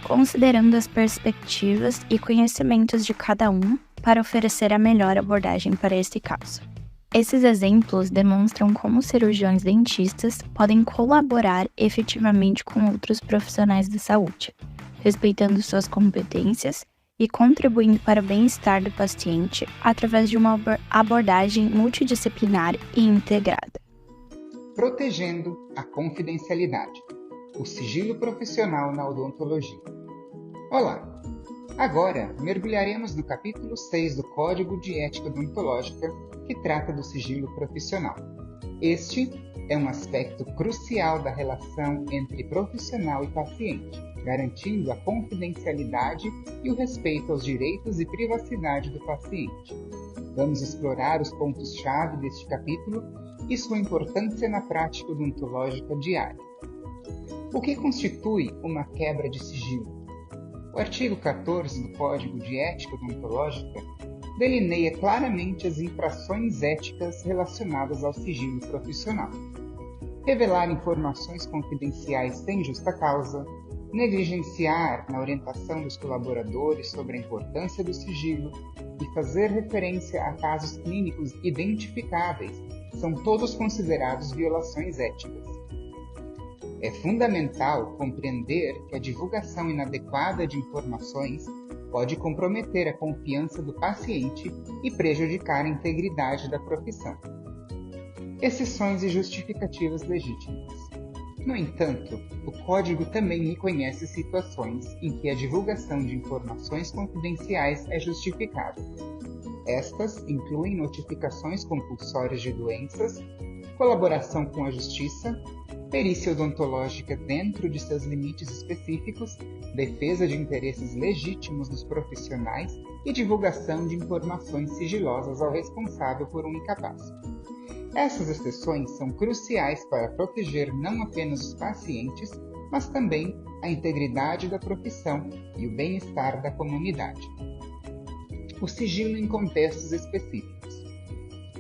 Speaker 8: considerando as perspectivas e conhecimentos de cada um para oferecer a melhor abordagem para este caso. Esses exemplos demonstram como cirurgiões dentistas podem colaborar efetivamente com outros profissionais da saúde, respeitando suas competências e contribuindo para o bem-estar do paciente através de uma abordagem multidisciplinar e integrada.
Speaker 11: Protegendo a confidencialidade. O sigilo profissional na odontologia. Olá! Agora mergulharemos no capítulo 6 do Código de Ética Odontológica, que trata do sigilo profissional. Este é um aspecto crucial da relação entre profissional e paciente, garantindo a confidencialidade e o respeito aos direitos e privacidade do paciente. Vamos explorar os pontos-chave deste capítulo e sua importância na prática odontológica diária. O que constitui uma quebra de sigilo? O artigo 14 do Código de Ética Odontológica delineia claramente as infrações éticas relacionadas ao sigilo profissional. Revelar informações confidenciais sem justa causa, negligenciar na orientação dos colaboradores sobre a importância do sigilo e fazer referência a casos clínicos identificáveis são todos considerados violações éticas. É fundamental compreender que a divulgação inadequada de informações pode comprometer a confiança do paciente e prejudicar a integridade da profissão. Exceções e justificativas legítimas. No entanto, o Código também reconhece situações em que a divulgação de informações confidenciais é justificada. Estas incluem notificações compulsórias de doenças, colaboração com a Justiça, perícia odontológica dentro de seus limites específicos, defesa de interesses legítimos dos profissionais e divulgação de informações sigilosas ao responsável por um incapaz. Essas exceções são cruciais para proteger não apenas os pacientes, mas também a integridade da profissão e o bem-estar da comunidade. O sigilo em contextos específicos.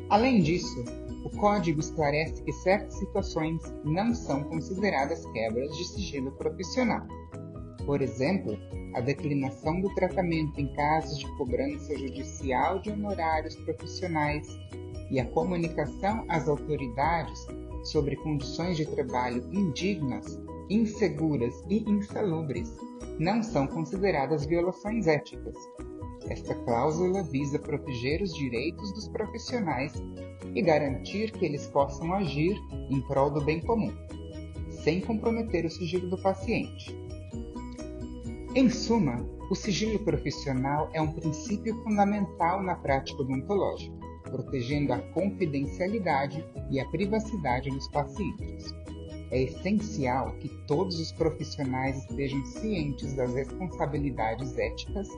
Speaker 11: Além disso, o Código esclarece que certas situações não são consideradas quebras de sigilo profissional. Por exemplo, a declinação do tratamento em casos de cobrança judicial de honorários profissionais e a comunicação às autoridades sobre condições de trabalho indignas, inseguras e insalubres não são consideradas violações éticas. Esta cláusula visa proteger os direitos dos profissionais e garantir que eles possam agir em prol do bem comum, sem comprometer o sigilo do paciente. Em suma, o sigilo profissional é um princípio fundamental na prática odontológica, protegendo a confidencialidade e a privacidade dos pacientes. É essencial que todos os profissionais estejam cientes das responsabilidades éticas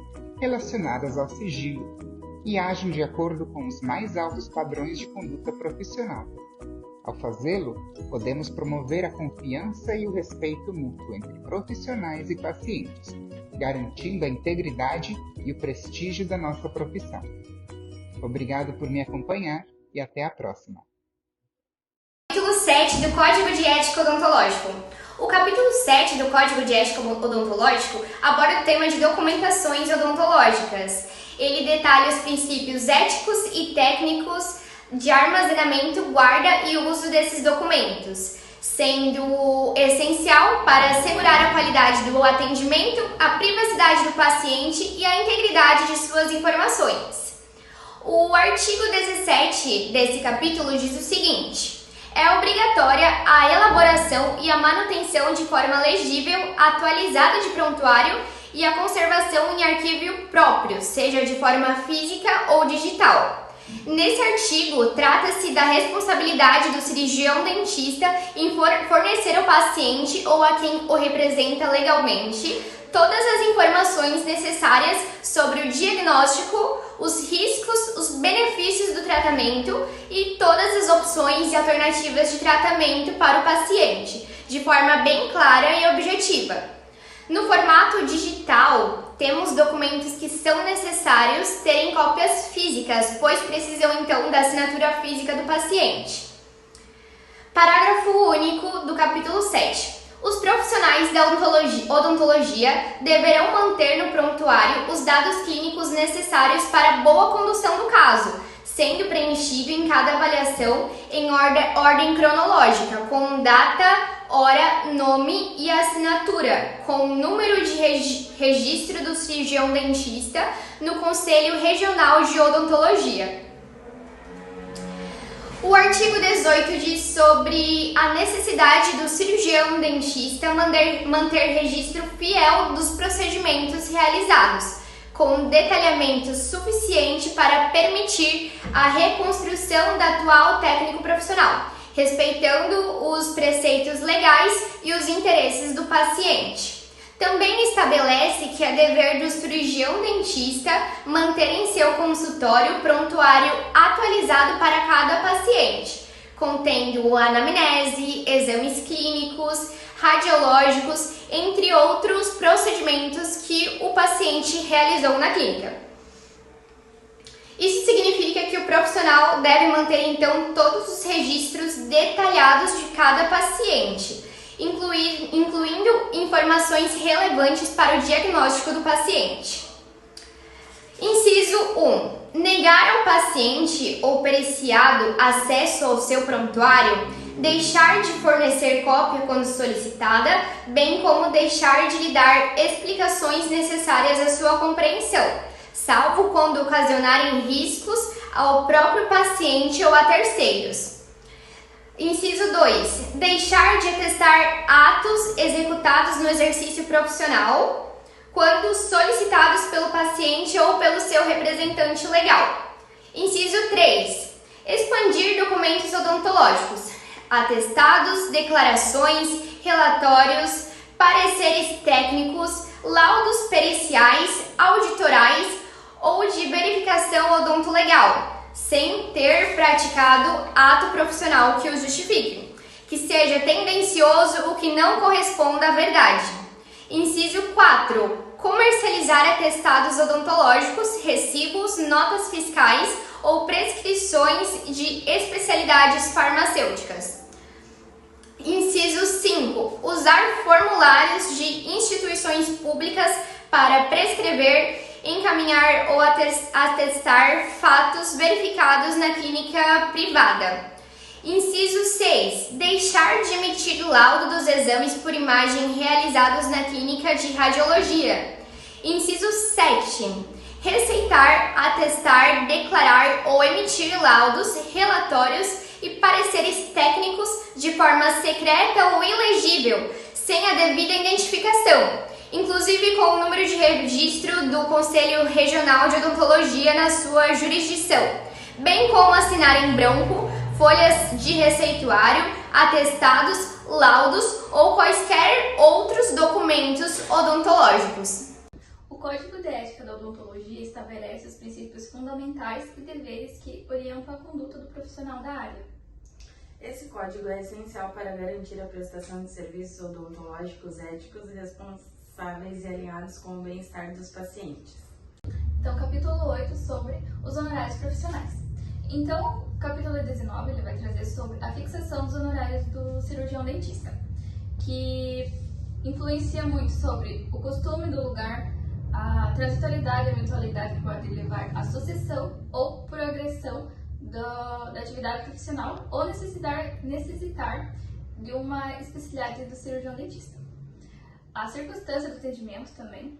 Speaker 11: relacionadas ao sigilo e agem de acordo com os mais altos padrões de conduta profissional. Ao fazê-lo, podemos promover a confiança e o respeito mútuo entre profissionais e pacientes, garantindo a integridade e o prestígio da nossa profissão. Obrigado por me acompanhar e até a próxima.
Speaker 6: Capítulo 7 do Código de Ética Odontológico. O capítulo 7 do Código de Ética Odontológico aborda o tema de documentações odontológicas. Ele detalha os princípios éticos e técnicos de armazenamento, guarda e uso desses documentos, sendo essencial para assegurar a qualidade do atendimento, a privacidade do paciente e a integridade de suas informações. O artigo 17 desse capítulo diz o seguinte: é obrigatória a elaboração e a manutenção de forma legível, atualizada de prontuário e a conservação em arquivo próprio, seja de forma física ou digital. Nesse artigo, trata-se da responsabilidade do cirurgião dentista em fornecer ao paciente ou a quem o representa legalmente todas as informações necessárias sobre o diagnóstico, os riscos, os benefícios do tratamento e todas as opções e alternativas de tratamento para o paciente, de forma bem clara e objetiva. No formato digital, temos documentos que são necessários terem cópias físicas, pois precisam então da assinatura física do paciente. Parágrafo único do capítulo 7. Os profissionais da odontologia deverão manter no prontuário os dados clínicos necessários para a boa condução do caso, sendo preenchido em cada avaliação em ordem cronológica, com data, hora, nome e assinatura, com número de registro do cirurgião dentista no Conselho Regional de Odontologia. O artigo 18 diz sobre a necessidade do cirurgião dentista manter registro fiel dos procedimentos realizados, com detalhamento suficiente para permitir a reconstrução da atual técnico profissional, respeitando os preceitos legais e os interesses do paciente. Também estabelece que é dever do cirurgião dentista manter em seu consultório prontuário atualizado para cada paciente, contendo anamnese, exames clínicos, radiológicos, entre outros procedimentos que o paciente realizou na clínica. Isso significa que o profissional deve manter então todos os registros detalhados de cada paciente, incluindo informações relevantes para o diagnóstico do paciente. Inciso 1. Negar ao paciente ou periciado acesso ao seu prontuário, deixar de fornecer cópia quando solicitada, bem como deixar de lhe dar explicações necessárias à sua compreensão, salvo quando ocasionarem riscos ao próprio paciente ou a terceiros. Inciso 2. Deixar de atestar atos executados no exercício profissional quando solicitados pelo paciente ou pelo seu representante legal. Inciso 3. Expandir documentos odontológicos, atestados, declarações, relatórios, pareceres técnicos, laudos periciais, auditorais ou de verificação odontolegal, sem ter praticado ato profissional que o justifique, que seja tendencioso ou que não corresponda à verdade. Inciso 4. Comercializar atestados odontológicos, recibos, notas fiscais ou prescrições de especialidades farmacêuticas. Inciso 5. Usar formulários de instituições públicas para prescrever, encaminhar ou atestar fatos verificados na clínica privada. Inciso 6. Deixar de emitir o laudo dos exames por imagem realizados na clínica de radiologia. Inciso 7. Receitar, atestar, declarar ou emitir laudos, relatórios e pareceres técnicos de forma secreta ou ilegível, sem a devida identificação, inclusive com o número de registro do Conselho Regional de Odontologia na sua jurisdição, bem como assinar em branco folhas de receituário, atestados, laudos ou quaisquer outros documentos odontológicos.
Speaker 12: O Código de Ética da Odontologia estabelece os princípios fundamentais e deveres que orientam a conduta do profissional da área.
Speaker 2: Esse código é essencial para garantir a prestação de serviços odontológicos éticos e responsáveis e alinhados com o bem-estar dos pacientes.
Speaker 12: Então, capítulo 8 sobre os honorários profissionais. Então, o capítulo 19 ele vai trazer sobre a fixação dos honorários do cirurgião dentista, que influencia muito sobre o costume do lugar, a transitoriedade e eventualidade que pode levar à sucessão ou progressão da atividade profissional ou necessitar de uma especialidade do cirurgião dentista. A circunstância do atendimento também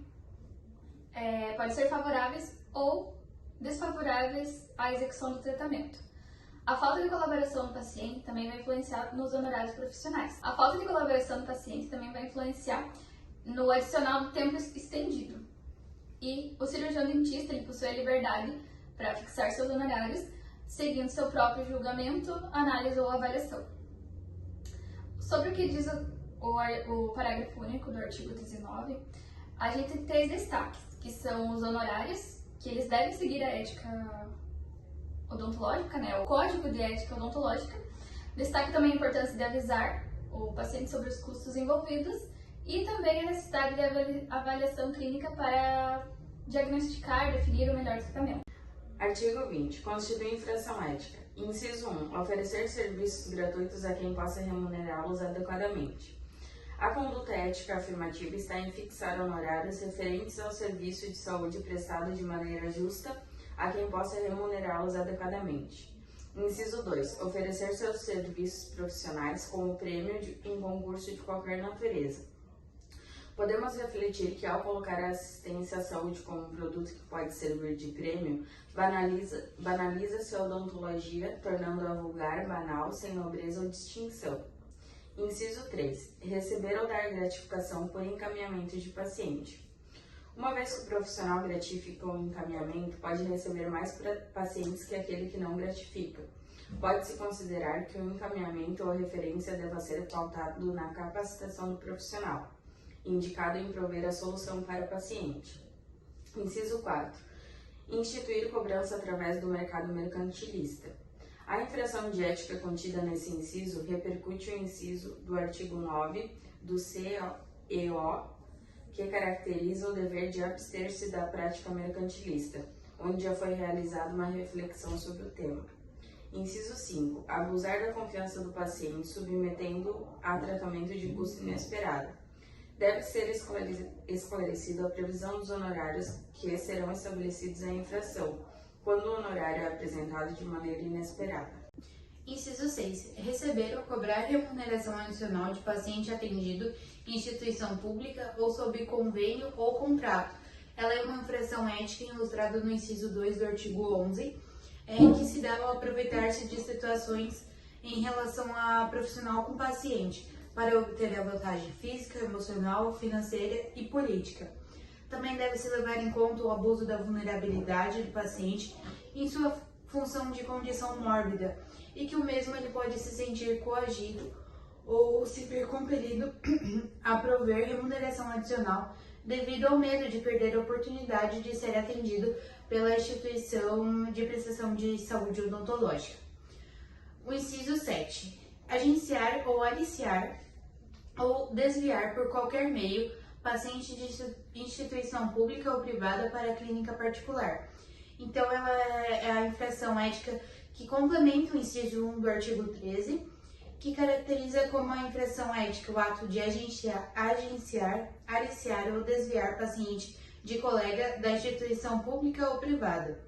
Speaker 12: pode ser favoráveis ou desfavoráveis à execução do tratamento. A falta de colaboração do paciente também vai influenciar nos honorários profissionais. A falta de colaboração do paciente também vai influenciar no adicional do tempo estendido. E o cirurgião dentista ele possui a liberdade para fixar seus honorários, seguindo seu próprio julgamento, análise ou avaliação. Sobre o que diz o parágrafo único do artigo 19, a gente tem 3 destaques, que são os honorários, que eles devem seguir a ética odontológica, né, o Código de Ética Odontológica. Destaque também a importância de avisar o paciente sobre os custos envolvidos e também a necessidade de avaliação clínica para diagnosticar e definir o melhor tratamento.
Speaker 2: Artigo 20. Constitui infração ética. Inciso 1. Oferecer serviços gratuitos a quem possa remunerá-los adequadamente. A conduta ética afirmativa está em fixar honorários referentes ao serviço de saúde prestado de maneira justa a quem possa remunerá-los adequadamente. Inciso 2. Oferecer seus serviços profissionais como prêmio em concurso de qualquer natureza. Podemos refletir que, ao colocar a assistência à saúde como um produto que pode servir de prêmio, banaliza-se a odontologia, tornando-a vulgar, banal, sem nobreza ou distinção. Inciso 3. Receber ou dar gratificação por encaminhamento de paciente. Uma vez que o profissional gratifica o encaminhamento, pode receber mais pacientes que aquele que não gratifica. Pode-se considerar que o encaminhamento ou referência deva ser pautado na capacitação do profissional, indicado em prover a solução para o paciente. Inciso 4. Instituir cobrança através do mercado mercantilista. A infração de ética contida nesse inciso repercute o inciso do artigo 9 do CEO, que caracteriza o dever de abster-se da prática mercantilista, onde já foi realizada uma reflexão sobre o tema. Inciso 5. Abusar da confiança do paciente, submetendo-o a tratamento de custo inesperado. Deve ser esclarecido a previsão dos honorários que serão estabelecidos à infração, quando o honorário é apresentado de maneira inesperada.
Speaker 13: Inciso 6. Receber ou cobrar remuneração adicional de paciente atendido em instituição pública ou sob convênio ou contrato. Ela é uma infração ética ilustrada no inciso 2 do artigo 11, que se dá ao aproveitar-se de situações em relação a profissional com paciente, para obter a vantagem física, emocional, financeira e política. Também deve-se levar em conta o abuso da vulnerabilidade do paciente em sua função de condição mórbida e que o mesmo ele pode se sentir coagido ou se ver compelido a prover remuneração adicional devido ao medo de perder a oportunidade de ser atendido pela instituição de prestação de saúde odontológica. O inciso 7. Agenciar ou aliciar ou desviar por qualquer meio paciente de instituição pública ou privada para a clínica particular. Então, ela é a infração ética que complementa o inciso 1 do artigo 13, que caracteriza como a infração ética o ato de agenciar, aliciar ou desviar paciente de colega da instituição pública ou privada.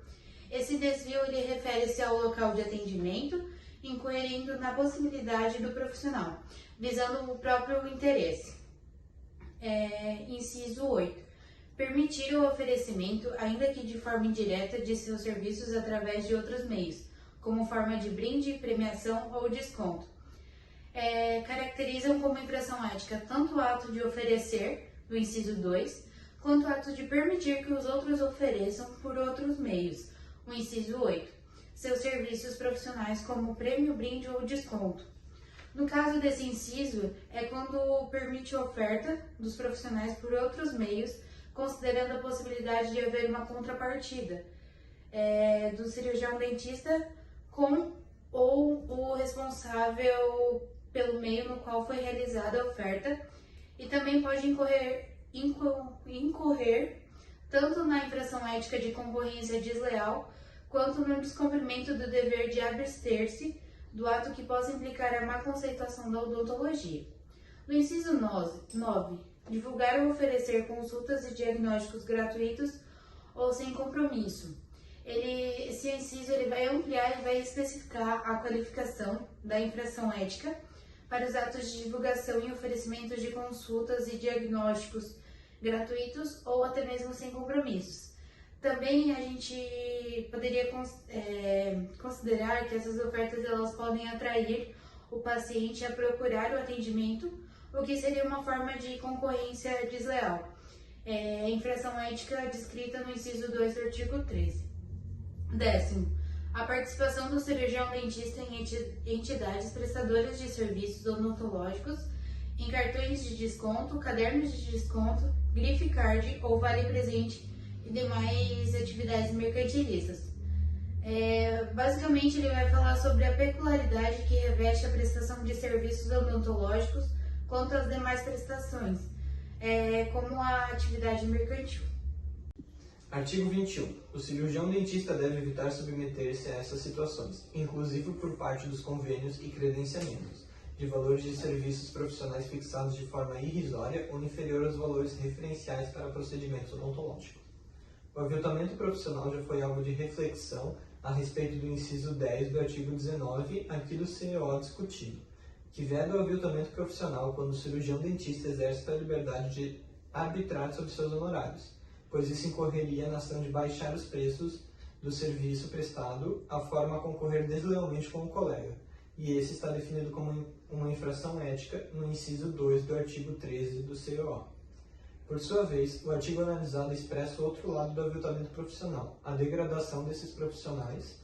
Speaker 13: Esse desvio ele refere-se ao local de atendimento, incorrendo na possibilidade do profissional, visando o próprio interesse. Inciso 8. Permitir o oferecimento, ainda que de forma indireta, de seus serviços através de outros meios, como forma de brinde, premiação ou desconto. Caracterizam como infração ética tanto o ato de oferecer do inciso 2, quanto ao ato de permitir que os outros ofereçam por outros meios, o inciso 8, seus serviços profissionais como prêmio, brinde ou desconto. No caso desse inciso, é quando permite a oferta dos profissionais por outros meios, considerando a possibilidade de haver uma contrapartida do cirurgião dentista com ou o responsável pelo meio no qual foi realizada a oferta, e também pode incorrer tanto na infração ética de concorrência desleal, quanto no descumprimento do dever de abster-se do ato que possa implicar a má conceituação da odontologia. No inciso 9, divulgar ou oferecer consultas e diagnósticos gratuitos ou sem compromisso. Esse inciso vai ampliar e vai especificar a qualificação da infração ética para os atos de divulgação e oferecimento de consultas e diagnósticos gratuitos ou até mesmo sem compromissos. Também a gente poderia considerar que essas ofertas elas podem atrair o paciente a procurar o atendimento, o que seria uma forma de concorrência desleal. Infração ética descrita no inciso 2 do artigo 13. 10º, a participação do cirurgião dentista em entidades prestadoras de serviços odontológicos, em cartões de desconto, cadernos de desconto, grife card ou vale presente e demais atividades mercantilistas. Basicamente, ele vai falar sobre a peculiaridade que reveste a prestação de serviços odontológicos quanto às demais prestações, como a atividade mercantil.
Speaker 14: Artigo 21. O cirurgião dentista deve evitar submeter-se a essas situações, inclusive por parte dos convênios e credenciamentos, de valores de serviços profissionais fixados de forma irrisória ou inferior aos valores referenciais para procedimentos odontológicos. O aviltamento profissional já foi alvo de reflexão a respeito do inciso 10 do artigo 19 aqui do CEO discutido, que veda o aviltamento profissional quando o cirurgião dentista exerce a liberdade de arbitrar sobre seus honorários, pois isso incorreria na ação de baixar os preços do serviço prestado, a forma a concorrer deslealmente com o colega, e esse está definido como uma infração ética no inciso 2 do artigo 13 do CEO. Por sua vez, o artigo analisado expressa o outro lado do aviltamento profissional, a degradação desses profissionais,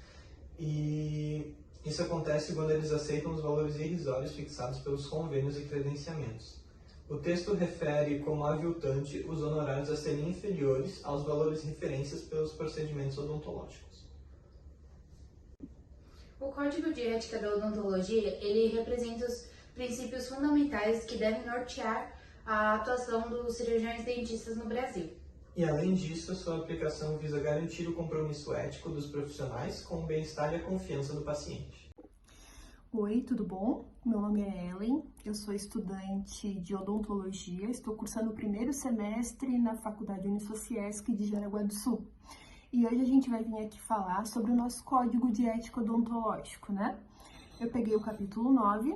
Speaker 14: e isso acontece quando eles aceitam os valores irrisórios fixados pelos convênios e credenciamentos. O texto refere como aviltante os honorários a serem inferiores aos valores referências pelos procedimentos odontológicos.
Speaker 13: O Código de Ética da Odontologia, ele representa os princípios fundamentais que devem nortear a atuação dos cirurgiões dentistas no Brasil.
Speaker 14: E além disso, a sua aplicação visa garantir o compromisso ético dos profissionais com o bem-estar e a confiança do paciente.
Speaker 15: Oi, tudo bom? Meu nome é Ellen, eu sou estudante de odontologia, estou cursando o primeiro semestre na Faculdade Unisociesc de Jaraguá do Sul. E hoje a gente vai vir aqui falar sobre o nosso Código de Ética Odontológico, né? Eu peguei o capítulo 9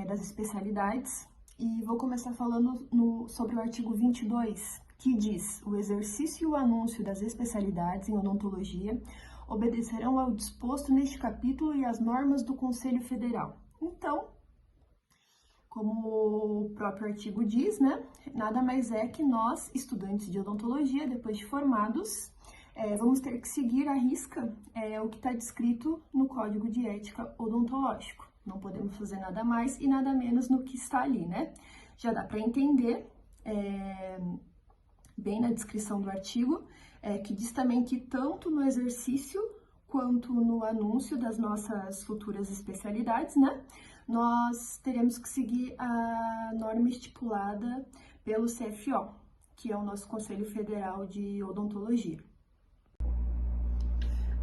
Speaker 15: das especialidades e vou começar falando sobre o artigo 22, que diz: o exercício e o anúncio das especialidades em odontologia obedecerão ao disposto neste capítulo e às normas do Conselho Federal. Então, como o próprio artigo diz, né, nada mais é que nós, estudantes de odontologia, depois de formados, vamos ter que seguir à risca o que está descrito no Código de Ética Odontológico. Não podemos fazer nada mais e nada menos no que está ali, né? Já dá para entender, bem na descrição do artigo, que diz também que tanto no exercício quanto no anúncio das nossas futuras especialidades, né, nós teremos que seguir a norma estipulada pelo CFO, que é o nosso Conselho Federal de Odontologia.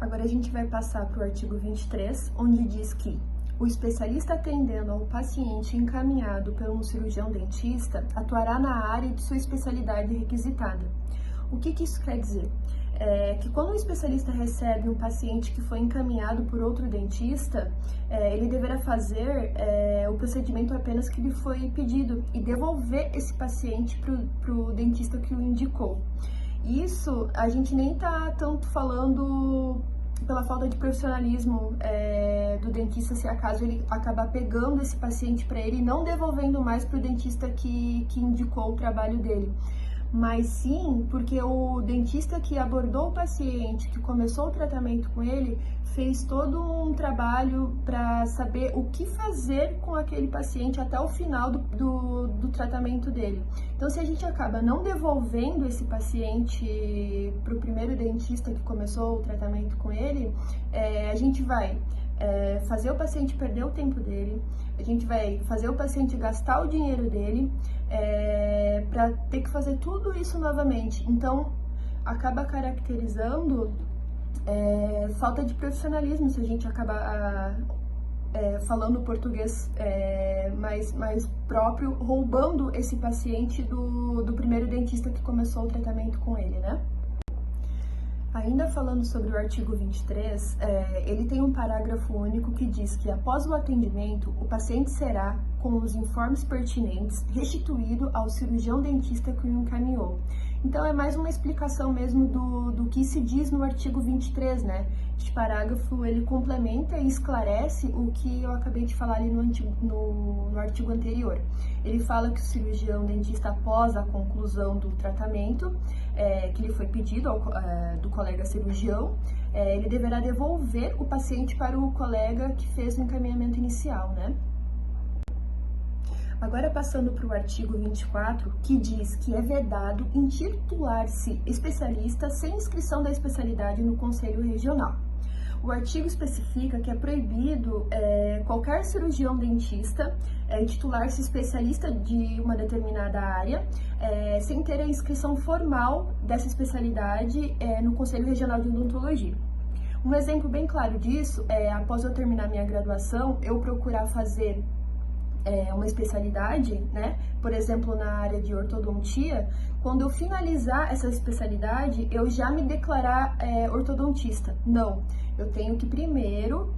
Speaker 15: Agora a gente vai passar para o artigo 23, onde diz que o especialista atendendo ao paciente encaminhado por um cirurgião dentista atuará na área de sua especialidade requisitada. O que isso quer dizer? Que quando um especialista recebe um paciente que foi encaminhado por outro dentista, ele deverá fazer o procedimento apenas que lhe foi pedido e devolver esse paciente para o dentista que o indicou. Isso a gente nem está tanto falando pela falta de profissionalismo do dentista, se acaso ele acabar pegando esse paciente para ele e não devolvendo mais para o dentista que indicou o trabalho dele. mas sim porque o dentista que abordou o paciente, que começou o tratamento com ele, fez todo um trabalho para saber o que fazer com aquele paciente até o final do tratamento dele. Então, se a gente acaba não devolvendo esse paciente para o primeiro dentista que começou o tratamento com ele, a gente vai fazer o paciente perder o tempo dele, a gente vai fazer o paciente gastar o dinheiro dele para ter que fazer tudo isso novamente. Então, acaba caracterizando falta de profissionalismo se a gente acaba falando português mais próprio, roubando esse paciente do primeiro dentista que começou o tratamento com ele, né? Ainda falando sobre o artigo 23, ele tem um parágrafo único que diz que após o atendimento, o paciente será, com os informes pertinentes, restituído ao cirurgião dentista que o encaminhou. Então, é mais uma explicação mesmo do que se diz no artigo 23, né? Este parágrafo, ele complementa e esclarece o que eu acabei de falar ali no artigo anterior. Ele fala que o cirurgião dentista, após a conclusão do tratamento, que lhe foi pedido do colega cirurgião, ele deverá devolver o paciente para o colega que fez o encaminhamento inicial, né? Agora, passando para o artigo 24, que diz que é vedado intitular-se especialista sem inscrição da especialidade no Conselho Regional. O artigo especifica que é proibido qualquer cirurgião dentista intitular-se especialista de uma determinada área sem ter a inscrição formal dessa especialidade no Conselho Regional de Odontologia. Um exemplo bem claro disso é, após eu terminar minha graduação, eu procurar fazer uma especialidade, né? Por exemplo, na área de ortodontia. Quando eu finalizar essa especialidade, eu já me declarar ortodontista. Não, eu tenho que primeiro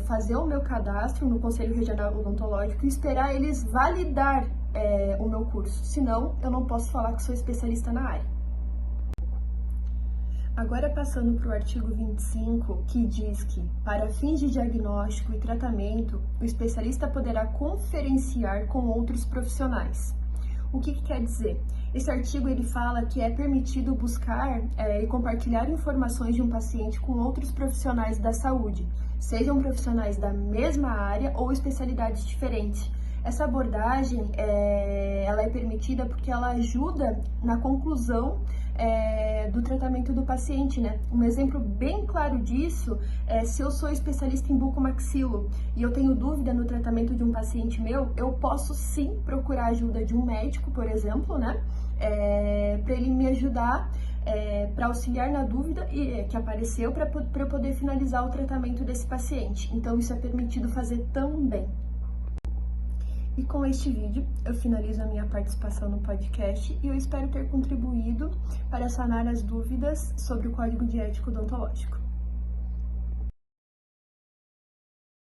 Speaker 15: fazer o meu cadastro no Conselho Regional Odontológico e esperar eles validar o meu curso. Senão, eu não posso falar que sou especialista na área. Agora, passando para o artigo 25, que diz que, para fins de diagnóstico e tratamento, o especialista poderá conferenciar com outros profissionais. O que quer dizer? Esse artigo ele fala que é permitido buscar e compartilhar informações de um paciente com outros profissionais da saúde, sejam profissionais da mesma área ou especialidades diferentes. Essa abordagem ela é permitida porque ela ajuda na conclusão do tratamento do paciente, né? Um exemplo bem claro disso é se eu sou especialista em bucomaxilo e eu tenho dúvida no tratamento de um paciente meu, eu posso sim procurar a ajuda de um médico, por exemplo, né? Para ele me ajudar, para auxiliar na dúvida que apareceu para eu poder finalizar o tratamento desse paciente. Então, isso é permitido fazer também. E com este vídeo, eu finalizo a minha participação no podcast e eu espero ter contribuído para sanar as dúvidas sobre o Código de Ética Odontológico.